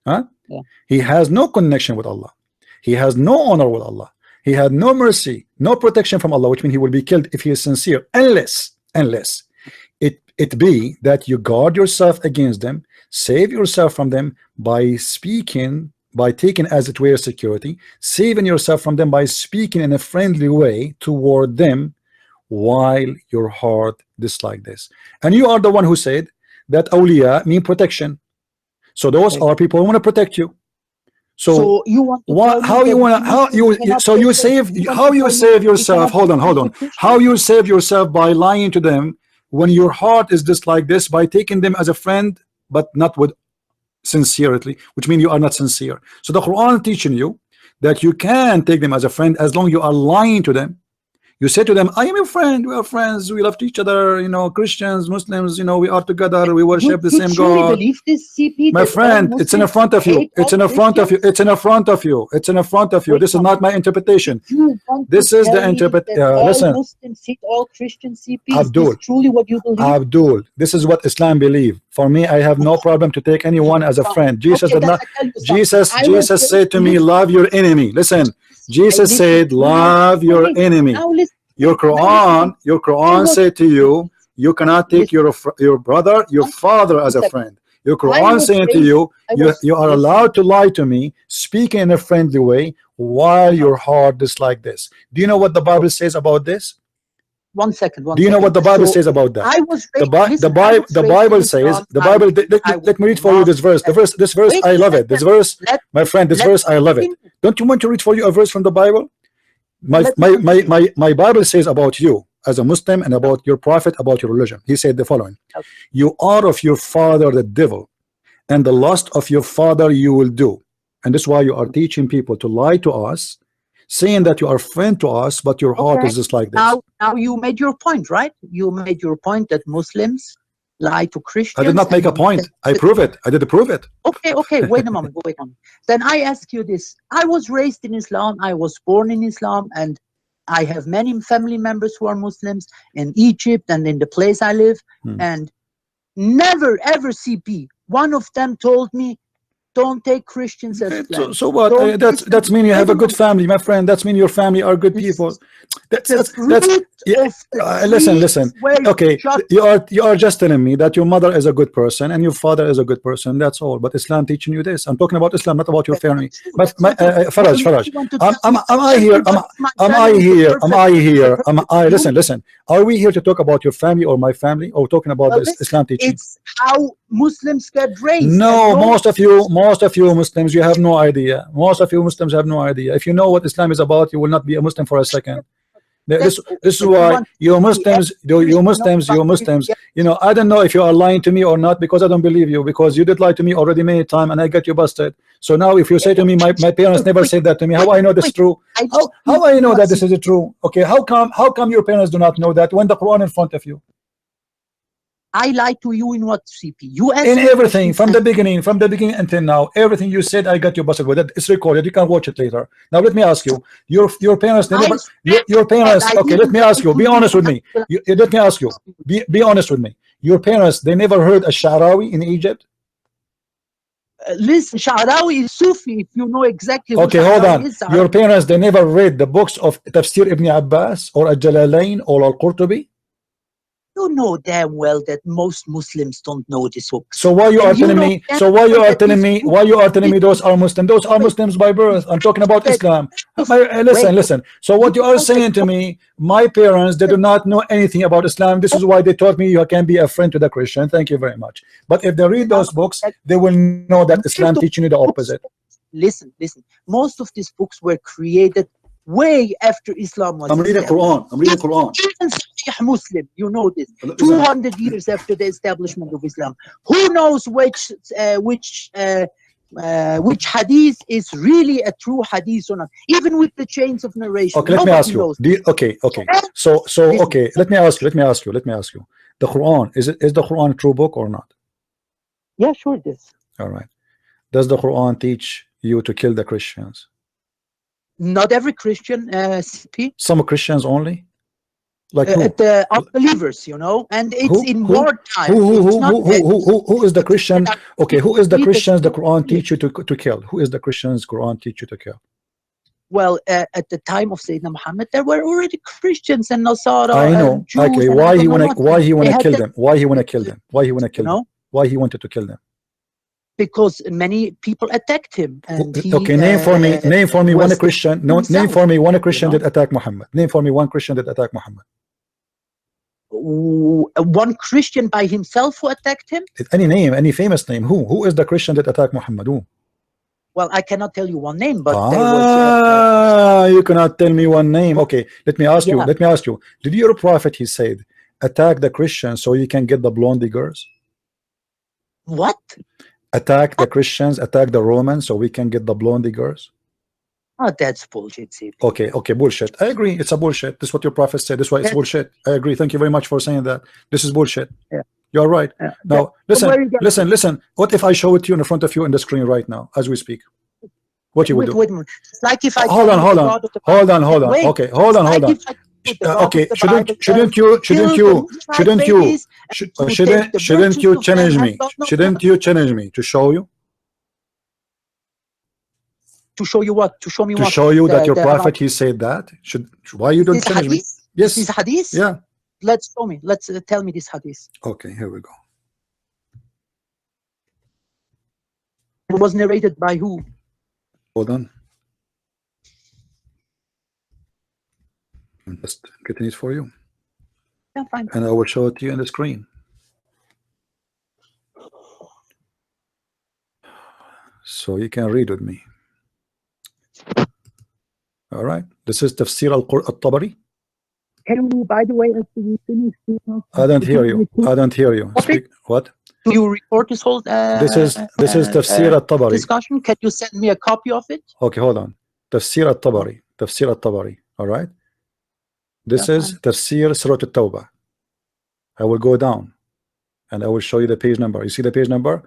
Yeah. He has no connection with Allah. He has no honor with Allah. He had no mercy, no protection from Allah, which means he will be killed if he is sincere, unless it be that you guard yourself against them, save yourself from them by speaking, by taking as it were security, saving yourself from them by speaking in a friendly way toward them while your heart dislike this. And you are the one who said that awliya mean protection. So those are people who want to protect you. So you want to what, how you want to, how you, so you save, how you save yourself, hold on, how you save yourself by lying to them when your heart is just like this, by taking them as a friend but not with sincerity, which means you are not sincere. So the Quran teaching you that you can take them as a friend as long you are lying to them. You say to them, I am your friend, we are friends, we love each other, you know, Christians, Muslims, you know, we are together, we worship the same God. This, CP, my friend, it's in front of you, it's in front of you, it's in front of you, it's in front of you. This is not my interpretation. This is the interpretation. Listen, Muslims hate all Christians, CP. Abdul, is this truly what you believe? Abdul, this is what Islam believe. For me, I have no problem to take anyone as a friend. Jesus did not. Jesus said to me, love your enemy. Listen, Jesus said, love your enemy. Your Quran said to you, you cannot take your brother, your father as a friend. Your Quran saying to you, you are allowed to lie to me, speak in a friendly way while your heart is like this. Do you know what the Bible says about this? One second. Do you know what the Bible says about that? The Bible says, the Bible, let me read for you this verse. This verse, I love it. This verse, my friend, this verse, I love it. Don't you want to read for you a verse from the Bible? My Bible says about you as a Muslim and about your prophet, about your religion. He said the following: you are of your father the devil, and the lust of your father you will do. And this is why you are teaching people to lie to us, saying that you are friend to us, but your heart is just like this. Now you made your point, right? You made your point that Muslims lie to Christians. I did not make a point. I prove it. I did prove it. Okay. Wait a moment. Then I ask you this. I was raised in Islam. I was born in Islam, and I have many family members who are Muslims in Egypt and in the place I live. And never ever, CP, One of them told me, don't take Christians as friends. So what? Don't That's mean you have a good family, my friend. That's mean your family are good people. That's yeah. Listen. Okay, you are just telling me that your mother is a good person and your father is a good person. That's all. But Islam teaching you this. I'm talking about Islam, not about your family. But Faraj, am I here? Listen. Are we here to talk about your family or my family, or talking about the Islam teaching? It's how Muslims get raised. No, most of you Muslims, you have no idea. Most of you Muslims have no idea. If you know what Islam is about, you will not be a Muslim for a second. This is why you Muslims, you know, I don't know if you are lying to me or not, because I don't believe you, because you did lie to me already many times and I get you busted. So now if you say to me, my parents never said that to me, how I know this is true? How I know that this is true? Okay, how come your parents do not know that when the Quran in front of you? I lied to you in what, CP? You in everything from the beginning until now. Everything you said, I got you busted with it. It's recorded. You can watch it later. Now let me ask you. Your parents never. Your parents. Okay, let me ask you. Be honest with me. Let me ask you. Be honest with me. Your parents, they never heard a Sha'rawi in Egypt. Listen, Sha'rawi is Sufi. If you know exactly. Okay, hold on. Your parents, they never read the books of Tafsir Ibn Abbas or Al-Jalalain or Al-Qurtubi. You know damn well that most Muslims don't know this book. So why you are telling me? So why you are telling me? Why you are telling me those are Muslims? Those are Muslims by birth. I'm talking about Islam. Listen. So what you are saying to me? My parents, they do not know anything about Islam. This is why they taught me you can be a friend to the Christian. Thank you very much. But if they read those books, they will know that Islam teaching you the opposite. Listen. Most of these books were created way after Islam was. I'm reading Quran. Even Sahih Muslim, you know this. 200 years after the establishment of Islam. Who knows which hadith is really a true hadith or not? Even with the chains of narration. Okay, let me ask you. Okay. So okay. Let me ask you. The Quran, is the Quran a true book or not? Yeah, sure it is. All right. Does the Quran teach you to kill the Christians? Not every Christian, CP. Some Christians only, like the unbelievers, you know, and it's in wartime. Who is the Christian? Okay, who is the Christians the Quran teach you to kill? Who is the Christians Quran teach you to kill? Well, at the time of Sayyidina Muhammad, there were already Christians and Nasara. I know. Jews, okay, why he wanna kill them? Why he wanted to kill them? Because many people attacked him. And okay, name for me one Christian. No, name for me one Christian that attacked Muhammad. Name for me one Christian that attacked Muhammad. One Christian by himself who attacked him? Any name, any famous name. Who is the Christian that attacked Muhammad? Who? Well, I cannot tell you one name, but there was. You cannot tell me one name. Okay, let me ask you. Did your prophet, he said, attack the Christians so you can get the blondie girls? What? Attack the Christians, attack the Romans so we can get the blondie girls? Oh, that's bullshit. Okay, bullshit. I agree, it's a bullshit. This is what your prophet said. This is why it's bullshit. I agree. Thank you very much for saying that. This is bullshit. Yeah. You're right. Yeah. Now, listen. What if I show it to you in front of you in the screen right now as we speak? What you would do? It's like if I hold on. Okay, hold on. Okay, shouldn't you challenge me? Shouldn't you challenge me to show you? To show you what? To show me what? To show you that your prophet, he said that. Why you don't challenge me? Yes. This is hadith? Yeah. Let's show me. Let's tell me this hadith. Okay, here we go. It was narrated by who? Hold on. I'm just getting it for you. Yeah, fine. And I will show it to you on the screen. So you can read with me. All right. This is Tafsir al-Tabari. Can you, by the way, I don't hear you. Speak. What? Do you record this whole this is Tafsir al-Tabari discussion? Can you send me a copy of it? Okay, hold on. Tafsir al-Tabari. All right. This is Tafsir Surah At-Tawbah. I will go down and I will show you the page number. You see the page number?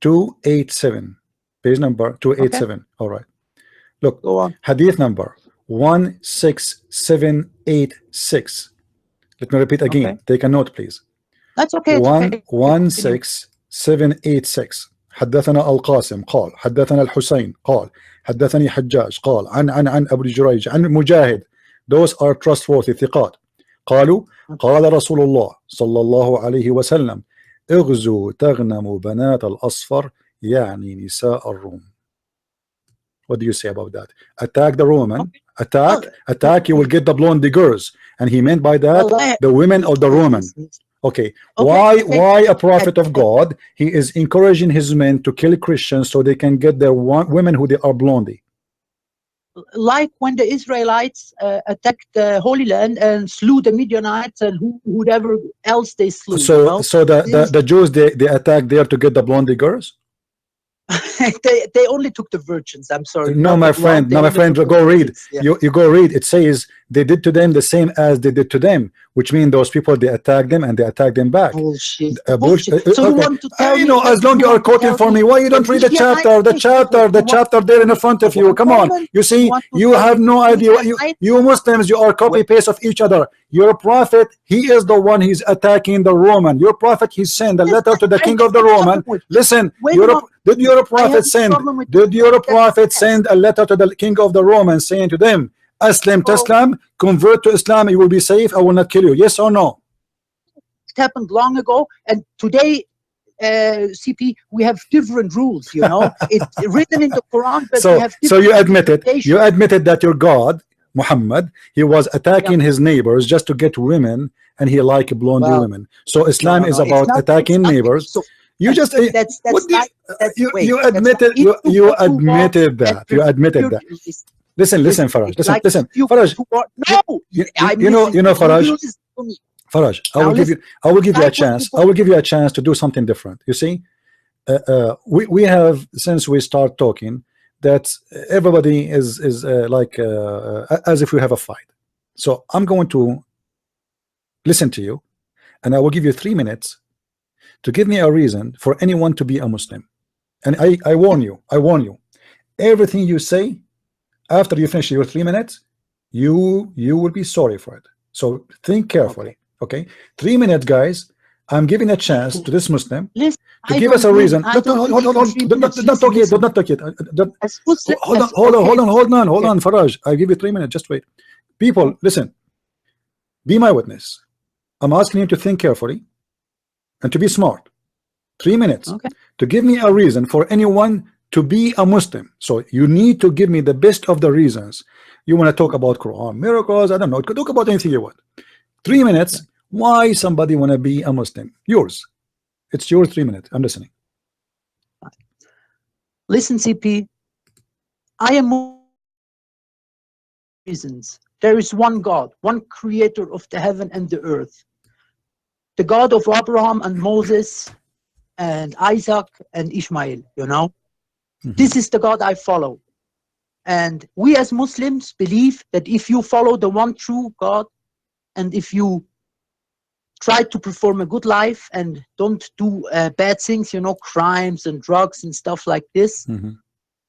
287. Page number 287. Okay. All right. Look, go on. Hadith number 16786. Let me repeat again. Okay. Take a note, please. That's okay. 16786. 786. حدثنا القاسم قال حدثنا الحسين قال حدثني حجاج قال عن أبو جريج عن مجاهد. Those are trustworthy ثقات. قالوا قال رسول الله صلى الله عليه وسلم اغزوا تغنموا بنات الأصفر يعني نساء الروم. What do you say about that? Attack the Roman, attack, you will get the blonde girls. And he meant by that the women of the Roman. Okay, why a prophet of God, he is encouraging his men to kill Christians so they can get their women who they are blondie. Like when the Israelites attacked the Holy Land and slew the Midianites and whoever else they slew. So, you know? So the Jews, they attacked there to get the blondie girls? they only took the virgins. I'm sorry. No, my friend. No, my friend. Go read. Yeah. You go read. It says they did to them the same as they did to them, which means those people they attacked them and they attacked them back. Bullshit. Bullshit. So okay. You want to tell you know, as long you are quoting for me, why you don't read the chapter? The chapter there in front of you. Come on. You see, you have no idea. You Muslims, you are copy paste of each other. Your prophet, he is the one he's attacking the Roman. Your prophet, he sent a letter to the king of the Roman. Listen, did your prophet send a letter to the king of the Romans saying to them, Aslam Taslam, convert to Islam, you will be safe, I will not kill you? Yes or no? It happened long ago, and today, CP, we have different rules, you know. It's written in the Quran, but we have so you admitted that your God, Muhammad, he was attacking his neighbors just to get women, and he liked blonde women. So Islam is about attacking neighbors. So, you just you admitted that. Listen, Faraj. Listen, Faraj. No, you know, Faraj. I will give you a chance. I will give you a chance to do something different. You see, we have, since we start talking, that everybody is like as if we have a fight. So I'm going to listen to you, and I will give you 3 minutes to give me a reason for anyone to be a Muslim. And I warn you, everything you say after you finish your 3 minutes, you will be sorry for it. So think carefully. Okay, 3 minutes, guys. I'm giving a chance to this Muslim to give us a reason. Hold on, Faraj. I give you 3 minutes. Just wait. People, listen. Be my witness. I'm asking you to think carefully and to be smart. 3 minutes to give me a reason for anyone to be a Muslim. So you need to give me the best of the reasons. You want to talk about Quran, miracles, I don't know, talk about anything you want. 3 minutes. Why somebody want to be a Muslim? Yours. It's your 3 minutes. I'm listening. Listen, CP. I am reasons. There is one God, one creator of the heaven and the earth. The God of Abraham and Moses and Isaac and Ishmael, you know. This is the God I follow. And we as Muslims believe that if you follow the one true God, and if you try to perform a good life and don't do bad things, you know, crimes and drugs and stuff like this,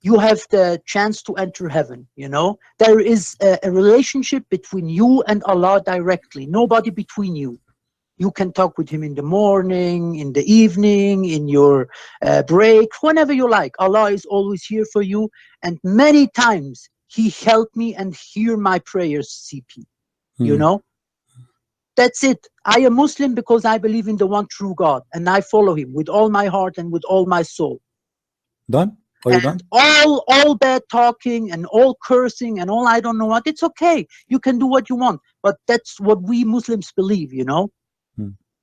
you have the chance to enter heaven, you know. There is a relationship between you and Allah directly, nobody between you. You can talk with him in the morning, in the evening, in your break, whenever you like. Allah is always here for you. And many times he helped me and hear my prayers, CP. You know? That's it. I am Muslim because I believe in the one true God. And I follow him with all my heart and with all my soul. Done? Are you done? All bad talking and all cursing and all I don't know what, it's okay. You can do what you want. But that's what we Muslims believe, you know?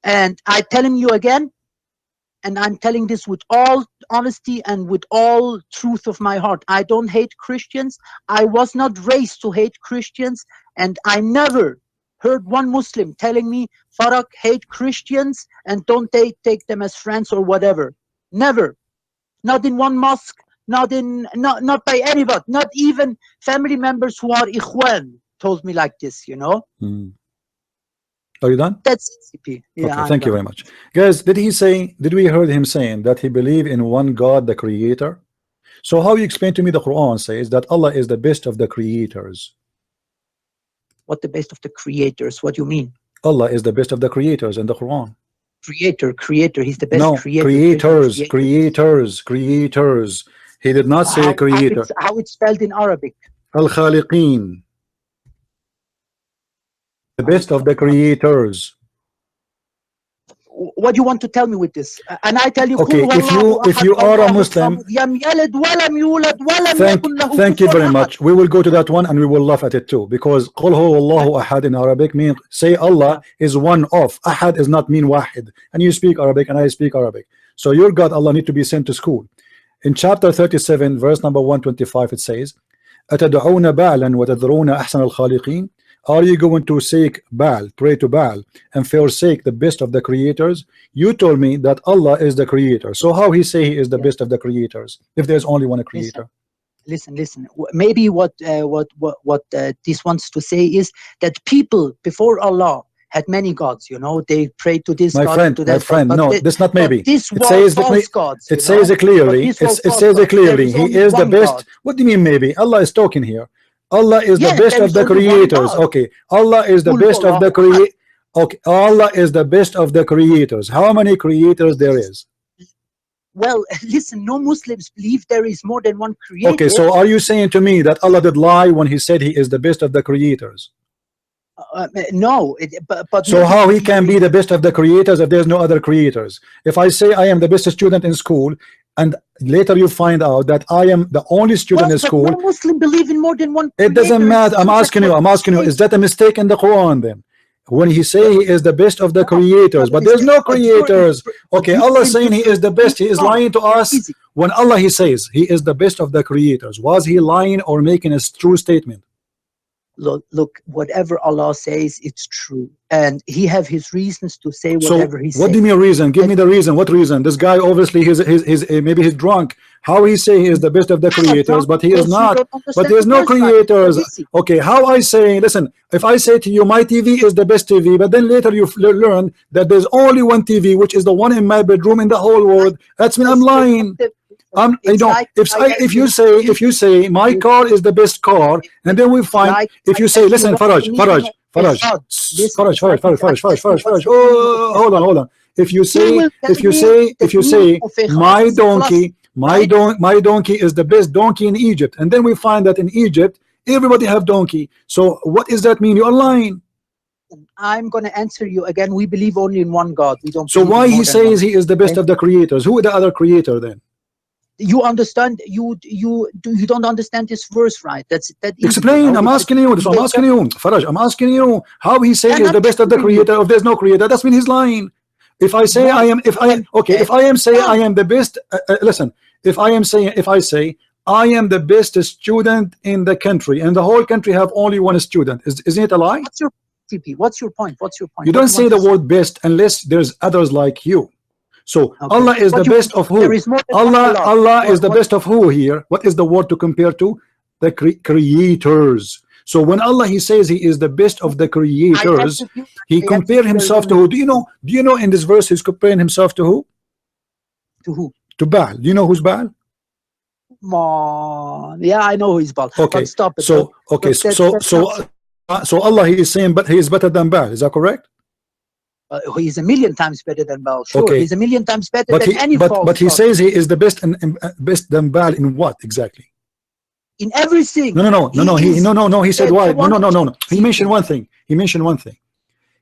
And I telling you again, and I'm telling this with all honesty and with all truth of my heart, I don't hate Christians. I was not raised to hate Christians, and I never heard one Muslim telling me, Farag, hate Christians and don't take them as friends or whatever. Never. Not in one mosque, not by anybody, not even family members who are ikhwan told me like this, you know. Are you done? That's CP. Yeah, okay, thank you very much. Guys, did we heard him saying that he believed in one God, the creator? So how you explain to me the Quran says that Allah is the best of the creators? What the best of the creators? What do you mean? Allah is the best of the creators in the Quran. Creator. He's the best No, creator. creators. He did not say creator. How it's spelled in Arabic. Al-Khaliqeen. The best of the creators. What do you want to tell me with this? And I tell you, okay, if you are a Muslim, thank you very much. We will go to that one and we will laugh at it too, because قُلْ هُوَ اللَّهُ أَحَدٍ in Arabic means say Allah is one of. Ahad is not mean wahid, and you speak Arabic and I speak Arabic, so your God Allah need to be sent to school. In chapter 37 verse number 125 it says, أَتَدْعُونَ بَعْلًا وَتَذْرُونَ أَحْسَنَ الْخَالِقِينَ. Are you going to seek Baal, pray to Baal, and forsake the best of the creators? You told me that Allah is the creator. So how he say he is the best of the creators if there's only one creator? Listen. Maybe what this wants to say is that people before Allah had many gods. You know, they prayed to this God, to that my friend. God, No, this not maybe. This it says gods. It says it clearly. It says it clearly. He is the best. God. What do you mean maybe? Allah is talking here. Allah is the best of the creators. Okay, Allah is the best of the Okay, Allah is the best of the creators. How many creators there is? Well, listen, no Muslims believe there is more than one creator. Okay, so are you saying to me that Allah did lie when he said he is the best of the creators? No, but so how he can be the best of the creators if there's no other creators? If I say I am the best student in school, and later you find out that I am the only student in school, no Muslim believe in more than one creator. It doesn't matter. I'm asking you, is that a mistake in the Quran then? When he say he is the best of the creators, but there's no creators. Okay, Allah saying he is the best, he is lying to us. When Allah he says he is the best of the creators, was he lying or making a true statement? Look, whatever Allah says, it's true, and he have his reasons to say whatever he says. What do you mean reason? Give me the reason. What reason? This guy obviously maybe he's drunk. How he say he is the best of the creators, but he is not. But there's no creators. Okay, how I say? Listen, if I say to you my TV is the best TV, but then later you learn that there's only one TV, which is the one in my bedroom in the whole world, that's mean I'm lying. If you say my car is the best car, and then we find if you say, listen, Faraj, hold on. If you say my donkey is the best donkey in Egypt, and then we find that in Egypt everybody have donkey, so what does that mean? You are lying. I'm going to answer you again. We believe only in one God. We don't. So why he says he is the best of the creators? Who is the other creator then? You understand? You don't understand this verse, right? That's that. Explain. I'm asking you. So I'm asking you, Faraj. I'm asking you how he says he's the best of the creator. If there's no creator, that's mean he's lying. If I say I am the best. Listen. If I say I am the best student in the country, and the whole country have only one student, isn't it a lie? What's your point? You don't say the word best unless there's others like you. So okay. Allah is the best of who? Allah is the best of who here? What is the word to compare to? The creators. So when Allah he says he is the best of the creators, he compared himself to who? Do you know in this verse he's comparing himself to who? To who? To Baal. Do you know who's Baal? Yeah, I know who is Baal. Okay. But stop it. So Allah he is saying but he is better than Baal. Is that correct? He's a million times better than Baal. Sure, okay. He's a million times better than any false But he says he is the best and best than Baal in what exactly? In everything. No. He said why? No. He mentioned one thing.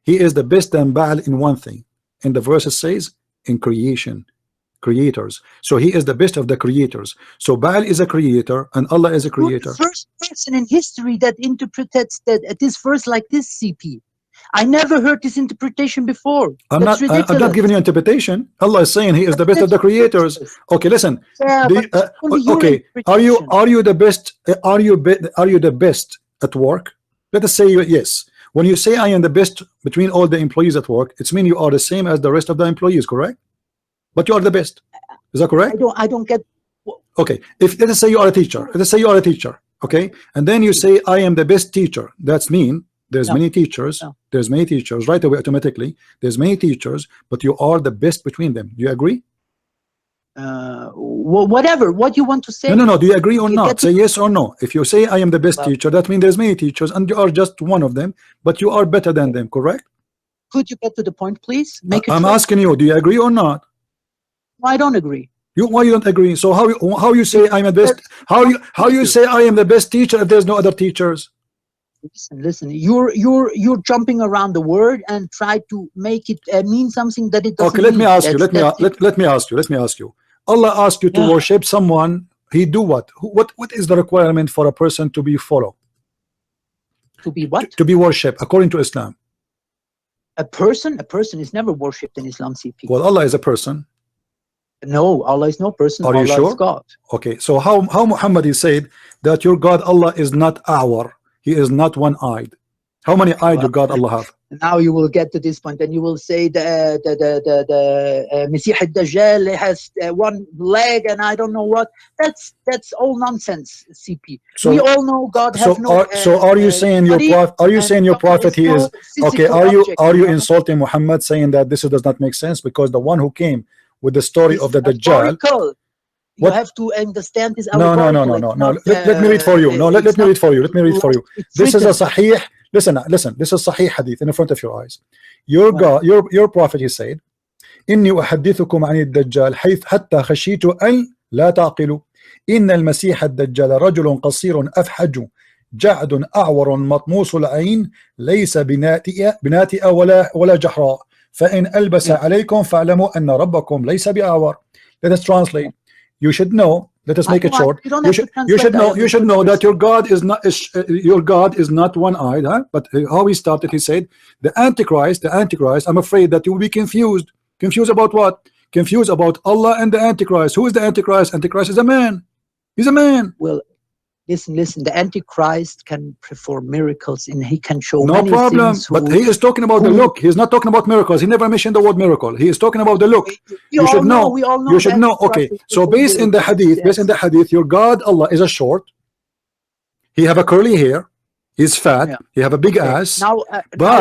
He is the best than Baal in one thing. And the verse says in creators. So he is the best of the creators. So Baal is a creator and Allah is a creator. You're the first person in history that interprets this verse like this, CP. I never heard this interpretation before. I'm not giving you interpretation. Allah is saying he is the best of the creators. Okay, listen. Yeah, okay, are you the best? Are you the best at work? Let us say yes. When you say I am the best between all the employees at work, it's mean you are the same as the rest of the employees, correct? But you are the best. Is that correct? I don't get. Okay, if let us say you are a teacher. Okay, and then you say I am the best teacher. That's mean there's many teachers. There's many teachers right away automatically. There's many teachers, but you are the best between them. Do you agree? Whatever. What you want to say? No. Do you agree or not? Say yes or no. If you say I am the best teacher, that means there's many teachers, and you are just one of them, but you are better than them. Correct? Could you get to the point, please? Make it I'm short. asking you, do you agree or not? I don't agree. Why you don't agree? So how you say I'm the best? How you say I am the best teacher if there's no other teachers? Listen. You're jumping around the word and try to make it mean something that it doesn't. Okay, let me mean. ask you. That's Let me ask you. Let me ask you. Allah asked you to worship someone. He do what? What is the requirement for a person to be followed? To be what? To be worshipped according to Islam. A person is never worshipped in Islam, CP. Well, Allah is a person. No, Allah is no person. Are you Allah sure? is God. Okay, so how Muhammad is said that your God Allah is not our, he is not one-eyed. How many eyes your God Allah have? Now you will get to this point, and you will say the Masih al-Dajjal has one leg, and I don't know what. That's all nonsense, CP. So, we all know God has no. So are you saying your prophet? Are you saying your prophet he is okay? Are you insulting Muhammad, saying that this does not make sense because the one who came with the story of the Dajjal? You have to understand this. No. Let me read for you. No, let me read for you. Let me read for you. This is a sahih. Listen. This is sahih hadith in front of your eyes. Your God, your prophet, he said, إني أحدثكم عن الدجال حيث حتى خشيت أن لا تعقلوا إن المسيح الدجال رجل قصير أفحج جعد أعور مطموس العين ليس بناتئ ولا جحراء فإن ألبس عليكم فاعلموا أن ربكم ليس بأعور. Let us translate. You should know. Let us make it short. You should know that your God is not one-eyed, huh? But how he started, he said, the Antichrist. I'm afraid that you will be confused. Confused about what? Confused about Allah and the Antichrist. Who is the Antichrist? Antichrist is a man. He's a man. Well, listen. The Antichrist can perform miracles, and he can show no many problem. Things but he is talking about the look. He's not talking about miracles. He never mentioned the word miracle. He is talking about the look. You should know. We all know. You should know. Okay. So based in the hadith, your God Allah is a short. He have a curly hair. He's fat. Yeah. He have a big ass. Now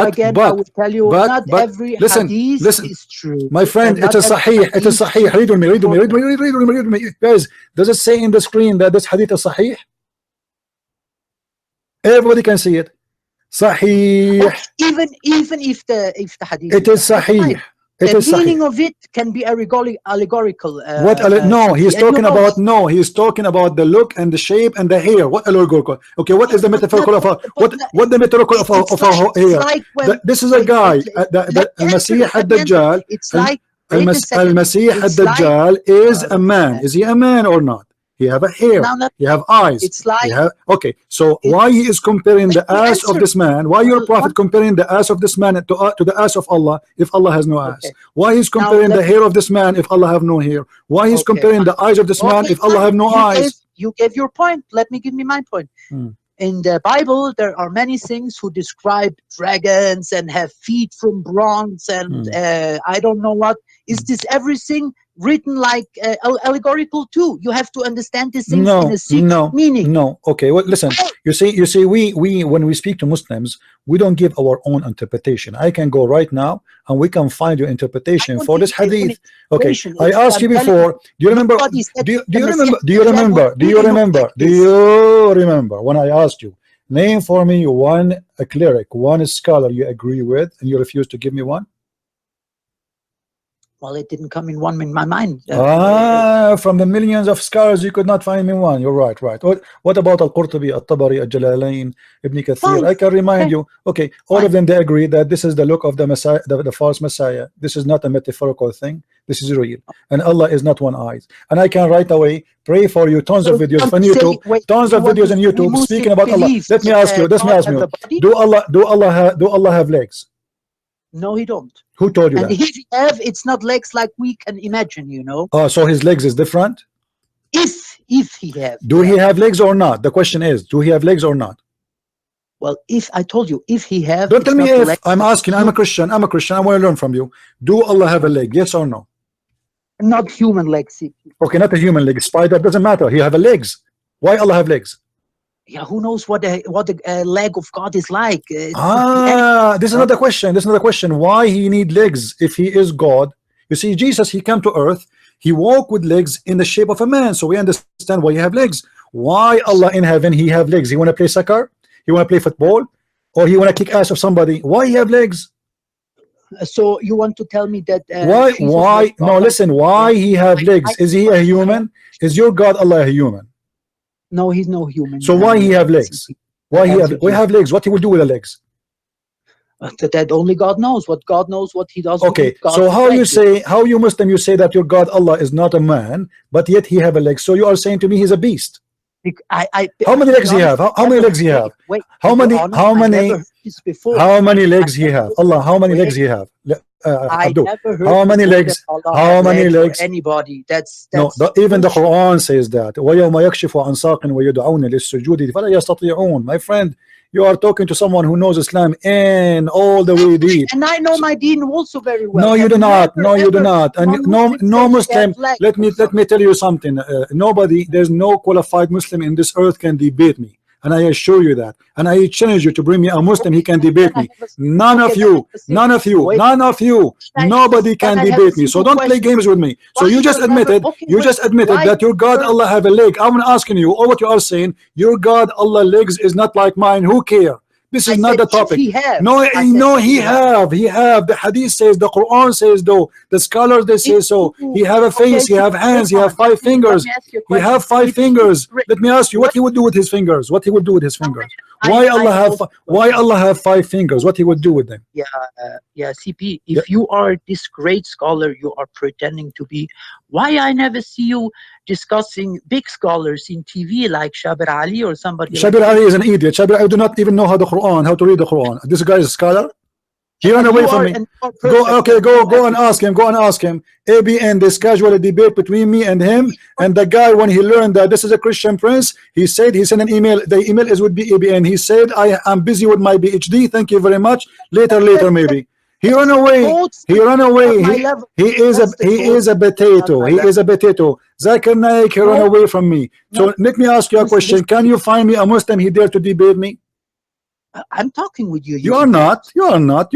again, I will tell you, not every hadith is true. My friend, it's a sahih. It's a sahih. Read with me. Guys, does it say in the screen that this hadith is sahih? Everybody can see it. Sahih. Even if the hadith. It is sahih. The meaning of it can be allegorical. No, he's talking about he's talking about the look and the shape and the hair. What allegorical? Okay, what is the metaphorical of what the metaphorical of our hair? This is a guy. The Masih ad-Dajjal. It's like Al-Masih ad-Dajjal is a man. Is he a man or not? He have a hair. He have eyes. It's like okay. So why he is comparing the ass of this man? Why your prophet comparing the ass of this man to the ass of Allah if Allah has no ass? Why he's comparing the hair of this man if Allah have no hair? Why he's comparing the eyes of this man if Allah have no eyes? You gave your point. Let me give me my point. In the Bible, there are many things who describe dragons and have feet from bronze and I don't know what. Is this everything written like allegorical too? You have to understand these things in a secret meaning. No. Okay. Well, listen. You see, we when we speak to Muslims, we don't give our own interpretation. I can go right now and we can find your interpretation for this hadith. Okay. I asked you before. Do you remember? Do you remember when I asked you, name for me a cleric, one scholar you agree with, and you refused to give me one? Well, it didn't come in my mind. From the millions of scholars, you could not find me one. You're right. What about Al-Qurtubi, Al-Tabari, Al-Jalalain, Ibn Kathir? I can remind you. Okay, all of them, they agree that this is the look of the Messiah, the false Messiah. This is not a metaphorical thing. This is real. And Allah is not one eye. And I can right away pray for you tons of videos on YouTube. Tons of videos on YouTube speaking about Allah. Let me ask you. Do Allah have legs? No, he don't. Who told you that? And if he have, it's not legs like we can imagine, you know. Oh, so his legs is different? If he have. Do he have legs or not? The question is, do he have legs or not? Well, if I told you, if he have. Don't tell me if. I'm asking. I'm a Christian. I want to learn from you. Do Allah have a leg? Yes or no? Not human legs. Okay, not a human leg. Spider doesn't matter. He have a legs. Why Allah have legs? Yeah, who knows what the leg of God is like? This is another question. This is another question. Why he need legs if he is God? You see, Jesus, he came to earth. He walked with legs in the shape of a man. So we understand why he have legs. Why Allah in heaven he have legs? He want to play soccer? He want to play football? Or he want to kick ass of somebody? Why he have legs? So you want to tell me that why no, listen, why he have legs? Is he a human? Is your God Allah a human? No, he's no human. So why he have legs? Why he have legs? What he will do with the legs? That only God knows. What God knows, what he does. Okay, so how you Muslim, you say that your God Allah is not a man, but yet he have a leg. So you are saying to me he's a beast. How many legs he have? How many legs he have? How many legs he have? Allah, how many legs he have? Abdul, how many legs? How many legs? Anybody? That's no. Even the Quran says that. وَيَوْمَ يَكْشِفُ عَنْ سَاقٍ وَيُدْعَوْنَ لِلسُّجُودِ فَلَا يَسْتَطِيعُونَ. My friend, you are talking to someone who knows Islam in all the way deep. And I know my deen also very well. No, you do not. No, you do not. And no Muslim. Let me tell you something. Nobody. There's no qualified Muslim in this earth can debate me. And I assure you that. And I challenge you to bring me a Muslim. He can debate me. None of you. Nobody can debate me. So don't play games with me. So you just admitted. You just admitted that your God Allah have a leg. I'm asking you. All what you are saying. Your God Allah legs is not like mine. Who care? This is not the topic. No, he have. The Hadith says, the Quran says, though. The scholars they say so. He have a face. He have hands. He have 5 fingers. He have 5 fingers. Let me ask you, what he would do with his fingers? What he would do with his fingers? Why Allah have 5 fingers? What he would do with them? Yeah, CP. If you are this great scholar, you are pretending to be. Why I never see you discussing big scholars in TV like Shabir Ali or somebody? Shabir Ali is an idiot. Shabir Ali do not even know how to read the Quran. This guy is a scholar. He ran away from me. Go and ask him. Go and ask him. ABN, this casual debate between me and him. And the guy, when he learned that this is a Christian prince, he said, he sent an email. The email is would be ABN. He said, I'm busy with my PhD. Thank you very much. Later maybe. He ran away. He is a potato. He is a potato. Zakir Naik, he ran away from me. So let me ask you a question. Can you find me a Muslim he dare to debate me? I'm talking with you. You are not. You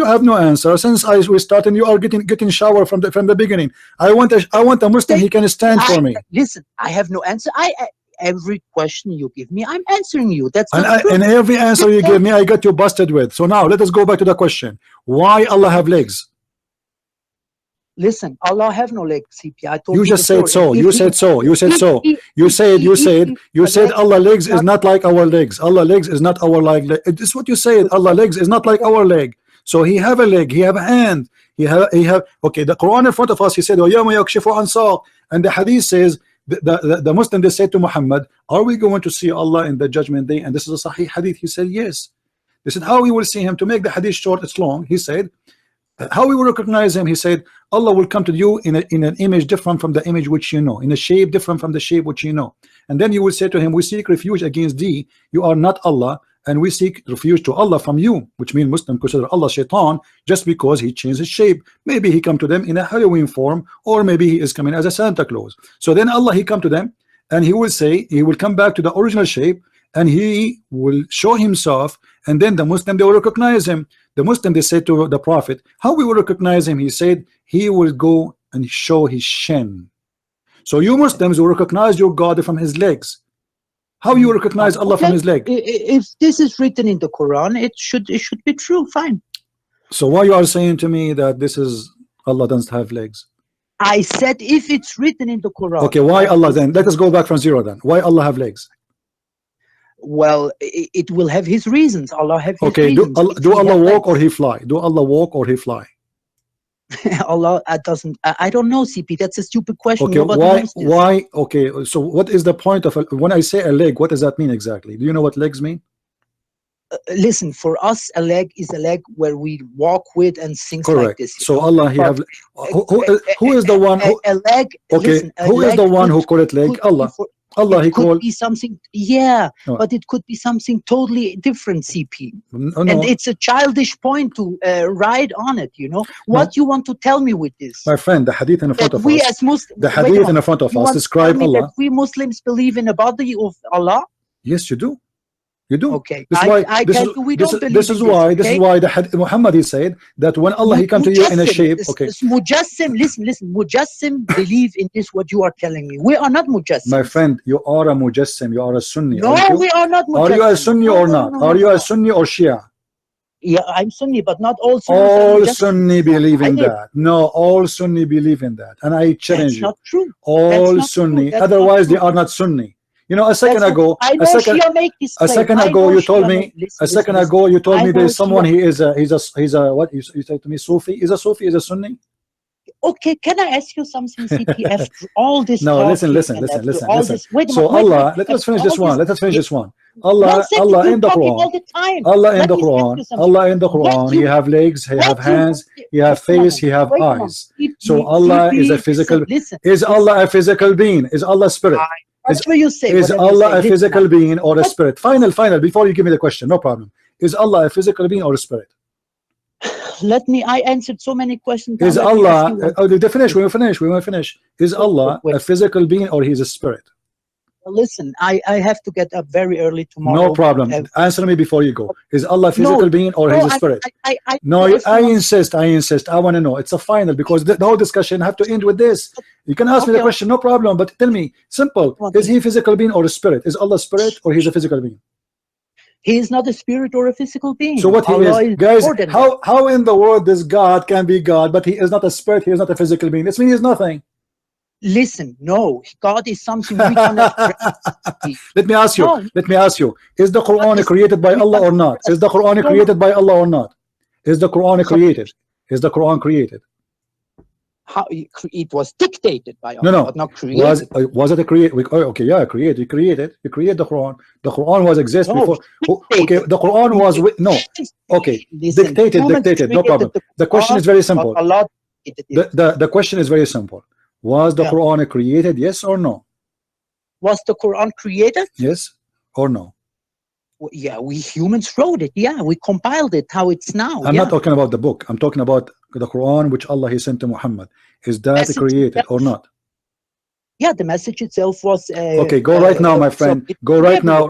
have no answer. Since we started, you are getting shower from the beginning. I want a Muslim he can stand for me. Listen, I have no answer. Every question you give me, I'm answering you. That's and every answer you give me, I got you busted with. So now let us go back to the question. Why Allah have legs? Listen, Allah have no legs, CP. I told you just said so. You said so. You said Allah legs is not like our legs. Allah legs is not our leg. This is what you said. Allah legs is not like our leg. So he have a leg. He have a hand. He have. Okay. The Quran in front of us. He said, and the Hadith says. The Muslim, they said to Muhammad, are we going to see Allah in the judgment day? And this is a Sahih Hadith. He said yes. They said, how we will see him? To make the Hadith short, it's long. He said, how we will recognize him? He said, Allah will come to you in an image different from the image which you know, in a shape different from the shape which you know. And then you will say to him, we seek refuge against thee. You are not Allah. And we seek refuge to Allah from you, which means Muslim consider Allah shaitan just because he changed his shape. Maybe he come to them in a Halloween form, or maybe he is coming as a Santa Claus. So then Allah, he come to them and he will say, he will come back to the original shape and he will show himself, and then the Muslim, they will recognize him. The Muslim, they said to the Prophet, how we will recognize him? He said, he will go and show his shin. So you Muslims will recognize your God from his legs. How you recognize Allah from his leg? If this is written in the Quran, it should be true. Fine. So why you are saying to me that this is Allah doesn't have legs? I said if it's written in the Quran. Okay, why Allah then? Let us go back from zero then. Why Allah have legs? Well, it will have his reasons. Allah have his reasons. Do Allah walk or he fly? Do Allah walk or he fly? Allah doesn't. I don't know, CP. That's a stupid question. Okay, why? Okay, so what is the point of when I say a leg? What does that mean exactly? Do you know what legs mean? Listen, for us, a leg is a leg where we walk with and things like this. So Allah, he have who is the one? A leg. Okay, listen, who is the one who call it leg? Allah. Allah, he called. Could be something, but it could be something totally different, CP. And it's a childish point to ride on it. You know what you want to tell me with this, my friend? The Hadith in front of us. As Muslims, the Hadith in front of us describe Allah. That we Muslims believe in a body of Allah. Yes, you do. You do. Okay. This is why the Muhammad, he said that when Allah he come to you in a shape. Okay. Mujassim, listen. Mujassim believe in this. What you are telling me, we are not Mujassim. My friend, you are a Mujassim. You are a Sunni. No, we are not Mujassim. Are you a Sunni or not? Are you a Sunni or Shia? Yeah, I'm Sunni, but not all Sunnis are All mujassims. Sunni believe in I- that. No, all Sunni believe in that, and I challenge That's you. not true. All That's not true. Sunni. That's not Otherwise, they true. are not Sunni. You know, a second That's not ago, true. I know Shia make this a claim. second I ago, know you told Shia me. make, listen, A second listen, ago, you told I me know there's someone. Shia. He's a what? You said to me, Sufi. Is a Sufi? Is a Sunni? Okay, can I ask you something, CP? After all this No, talking listen. and after all this, wait a So minute, wait a Allah, minute. let us After finish all this one. Let us finish yeah, this one. one Allah, second, Allah you're in the talking Quran. all the time. Allah in Let the me ask Quran. you something. Allah in the What Quran. He you have legs. He have what you hands. He have wait a moment, face. He have wait a moment. eyes. CP, So Allah is a CP, physical. listen, Is Allah a physical being? Is Allah spirit? whatever you say, Is whatever you Allah say. a Listen physical now. being or a spirit? Final. Before you give me the question, no problem. Is Allah a physical being or a spirit? I answered so many questions. Now Is let me ask Allah? you one. Oh, they finish. We will finish. We will finish. Is Allah a physical being or He's a spirit? Listen, I have to get up very early tomorrow. No problem. Answer me before you go. Is Allah a physical being or He's a spirit? I insist. I want to know. It's a final because the whole discussion have to end with this. You can ask me the question, no problem. But tell me, simple. Is He a physical being or a spirit? Is Allah a spirit or He's a physical being? He is not a spirit or a physical being. So what He is, guys? How in the world this God can be God, but He is not a spirit? He is not a physical being. This means He's nothing. Listen, no, God is something we cannot. Let me ask you. No. Let me ask you. Is the Quran created by Allah or not? Is the Quran created by Allah or not? Is the Quran created? Is the Quran created? How it was dictated by Allah, no, but not created. Was it a create? Okay, yeah, created. You created the Quran. The Quran was exist before. Okay, the Quran was no. Okay, listen, dictated. No problem. The question is very simple. The question is very simple. Was the Quran created? Yes or no? Was the Quran created? Yes or no? Yeah, we humans wrote it. Yeah, we compiled it how it's now. I'm not talking about the book. I'm talking about the Quran which Allah He sent to Muhammad. Is that created or not? Yeah, the message itself was. Okay, go right now, my friend. Go right now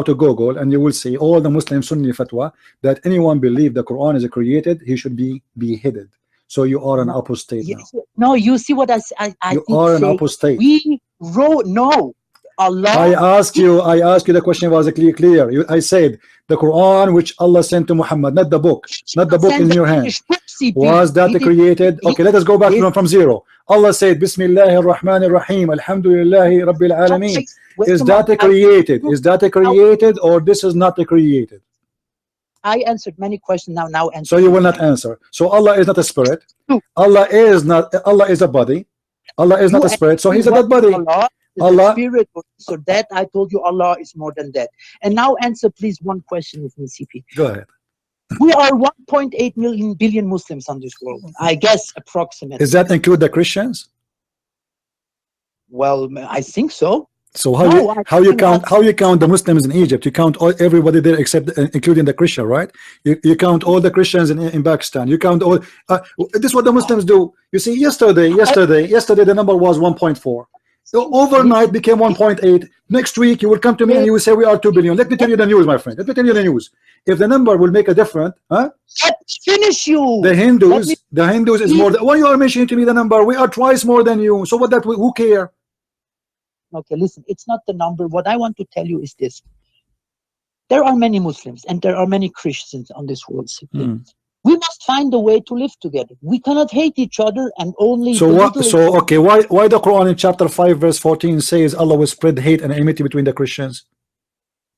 to Google, and you will see all the Muslim Sunni fatwa that anyone believe the Quran is created, he should be beheaded. So you are an apostate now. No, you see what I you are an apostate. We wrote no. Allah. I asked you the question was clear. I said the Quran which Allah sent to Muhammad, not the book in your hand. Was that created? Okay, let us go back from zero. Allah said, Bismillahir Rahmanir Rahim, Alhamdulillahi Rabbil Alameen. Is that created? Is that created or this is not created? I answered many questions now answer. So you will not answer. So Allah is not a spirit. Allah is a body. Allah is not a spirit. So He's a dead body. Allah spirit. So that I told you Allah is more than that. And now answer please one question with me, CP. Go ahead. We are 1.8 billion Muslims on this world. I guess approximately. Does that include the Christians? Well, I think so. So how you count the Muslims in Egypt? You count everybody there except including the Christian, right? You count all the Christians in Pakistan. You count all. This is what the Muslims do. You see, yesterday the number was 1.4. Overnight became 1.8. Next week you will come to me and you will say we are 2 billion. Let me tell you the news, my friend. Let me tell you the news. If the number will make a difference, finish you. The Hindus is more than. Why you are mentioning to me the number? We are twice more than you. So what that who care? Okay, listen, it's not the number. What I want to tell you is this. There are many Muslims and there are many Christians on this world. We must find a way to live together. We cannot hate each other and only. So what? So okay, why the Quran in chapter 5 verse 14 says Allah will spread hate and enmity between the Christians?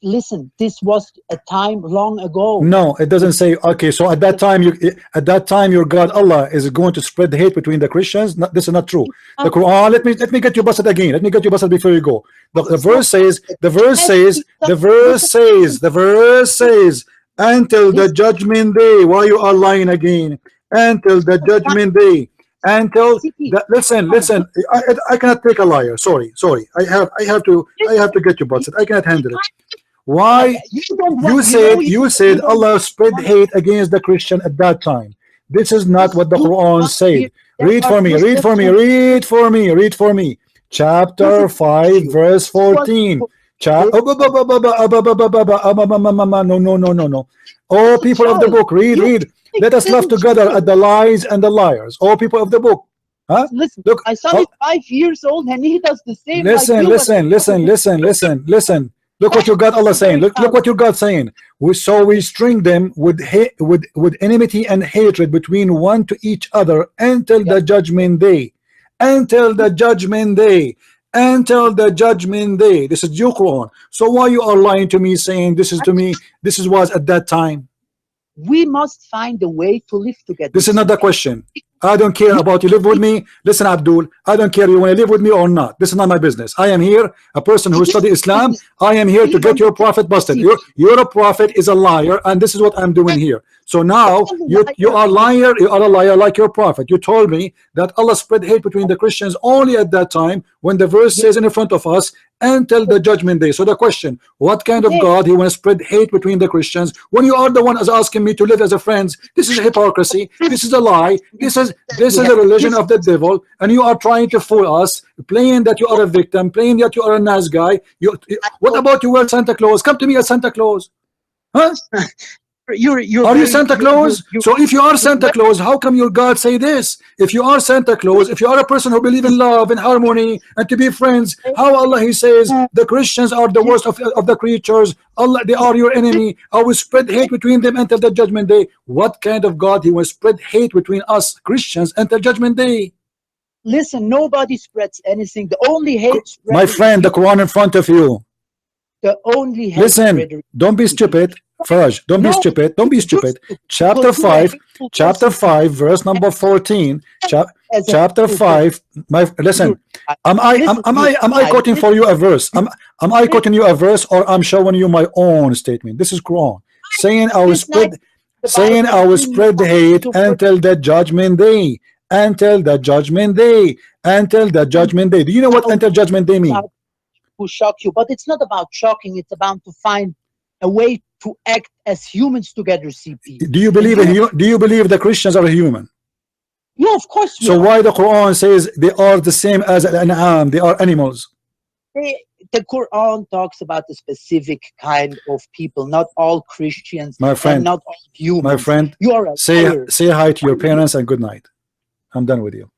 Listen, this was a time long ago. No, it doesn't say. Okay, so at that time your God Allah is going to spread hate between the Christians. No, this is not true. The Quran. Let me get you busted again. Let me get you busted before you go. The verse says until the judgment day. Why you are lying again? Until the judgment day. Until listen. I cannot take a liar. Sorry. I have to get you busted. I cannot handle it. Why you said Allah spread hate against the Christian at that time? This is not what the Quran said. Read for me. Chapter 5 verse 14. No. Oh, people of the book, read. Let us laugh together at the lies and the liars. Oh, people of the book. Listen, my son is 5 years old and he does the same. Listen. Look what you got Allah saying. Look what you got saying. We string them with with enmity and hatred between one to each other until the judgment day. Until the judgment day. Until the judgment day. This is your Quran. So why you are lying to me, saying this is to me, this is was at that time? We must find a way to live together. This is not the question. I don't care about you live with me. Listen, Abdul, I don't care you want to live with me or not. This is not my business. I am here, a person who study Islam. I am here to get your prophet busted. Your prophet is a liar, and this is what I'm doing here. So now you are a liar. You are a liar like your prophet. You told me that Allah spread hate between the Christians only at that time when the verse says in front of us until the judgment day. So the question, what kind of God he want to spread hate between the Christians when you are the one as asking me to live as a friends? This is hypocrisy. This is a lie. This is a religion of the devil, and you are trying to fool us, playing that you are a victim, playing that you are a nice guy. What about you wear Santa Claus? Come to me as Santa Claus, huh? Are you Santa Claus? So if you are Santa Claus, how come your God say this? If you are Santa Claus, if you are a person who believe in love and harmony and to be friends, how Allah he says the Christians are the worst of the creatures, Allah they are your enemy, I will spread hate between them until the judgment day. What kind of God he will spread hate between us Christians until judgment day? Listen, nobody spreads anything. The only hate, my friend, the Quran in front of you. The only hate, listen, don't be stupid. Faraj, don't be stupid. Don't be stupid. Chapter 5, verse number 14. Chapter 5. Listen. Am I quoting for you a verse? Am I quoting you a verse, or I'm showing you my own statement? This is Quran saying I will spread the hate until the judgment day. Until the judgment day. Until the judgment day. Do you know what until judgment day means? Who shock you? But it's not about shocking. It's about to find a way to act as humans together, CP. Do you believe the Christians are human? Yeah, of course. So why the Quran says they are the same as an an'am, they are animals? The Quran talks about a specific kind of people, not all Christians, my friend, and not all humans. My friend, you are say hi to your parents and good night. I'm done with you.